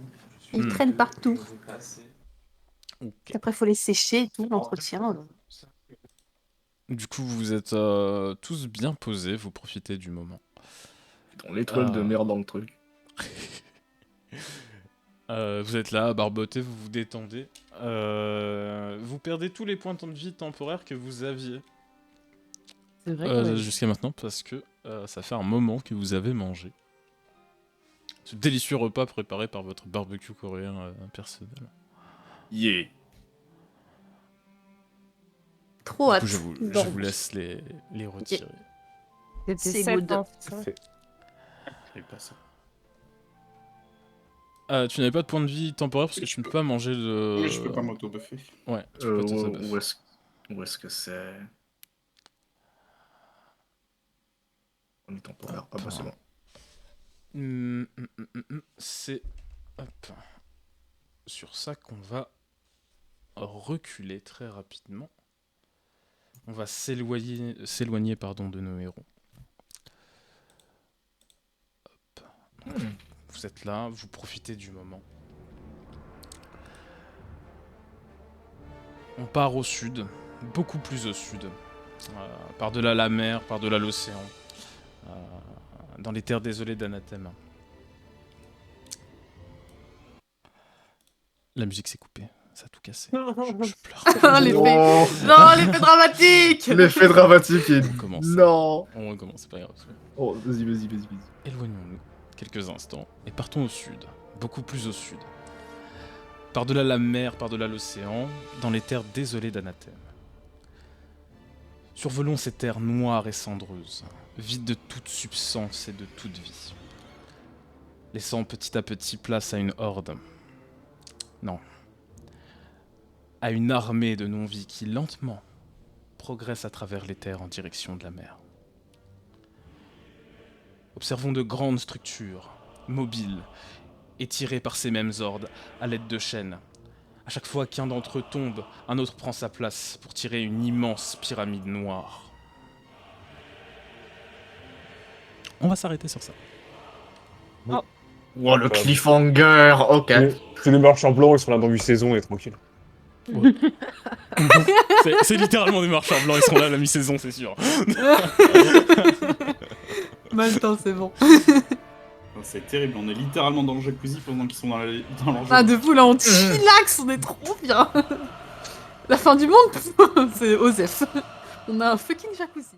Ils Hmm. traînent partout. Ok. Après, faut les sécher et tout, l'entretien. Du coup, vous êtes tous bien posés, vous profitez du moment. Dans l'étoile de merde dans le truc. Vous êtes là, à barboter, vous vous détendez. Vous perdez tous les points de vie temporaires que vous aviez C'est vrai que jusqu'à maintenant parce que ça fait un moment que vous avez mangé. Ce délicieux repas préparé par votre barbecue coréen personnel. Yeah. Trop Du coup, hâte. je vous laisse les retirer. c'était c'est 7, good. hein, c'est ça. Tu n'avais pas de points de vie temporaire parce que tu ne peux pas manger de... Mais je peux pas m'auto-buffer. Ouais, tu peux pas t'auto-buffer. Où est-ce que c'est? On est temporaire. Ah bah c'est bon. C'est hop, sur ça qu'on va reculer très rapidement. On va s'éloigner pardon, de nos héros. Hop. Donc, vous êtes là, vous profitez du moment. On part au sud, beaucoup plus au sud, par-delà la mer, par-delà l'océan. Dans les terres désolées d'Anathème. La musique s'est coupée. Ça a tout cassé. Je pleure. Ah, l'effet. Oh, Non, l'effet dramatique. l'effet dramatique est... On commence. Non. On recommence, c'est pas grave. Oh, vas-y. Éloignons-nous quelques instants et partons au sud, beaucoup plus au sud. Par-delà la mer, par-delà l'océan, dans les terres désolées d'Anathème. Survolons ces terres noires et cendreuses, vides de toute substance et de toute vie. Laissant petit à petit place à une horde. Non. À une armée de non-vie qui, lentement, progresse à travers les terres en direction de la mer. Observons de grandes structures, mobiles, étirées par ces mêmes hordes à l'aide de chaînes. À chaque fois qu'un d'entre eux tombe, un autre prend sa place pour tirer une immense pyramide noire. On va s'arrêter sur ça. Oh, le cliffhanger. Ok. C'est des marchands blancs, ils sont là dans 8 saisons et tranquille. Ouais. C'est littéralement des marchands blancs, ils seront là à la mi-saison, c'est sûr. Maintenant, c'est bon. C'est terrible, on est littéralement dans le jacuzzi pendant qu'ils sont dans leur Ah, de fou, là, on chillaxe, on est trop bien. La fin du monde, c'est Osef. On a un fucking jacuzzi.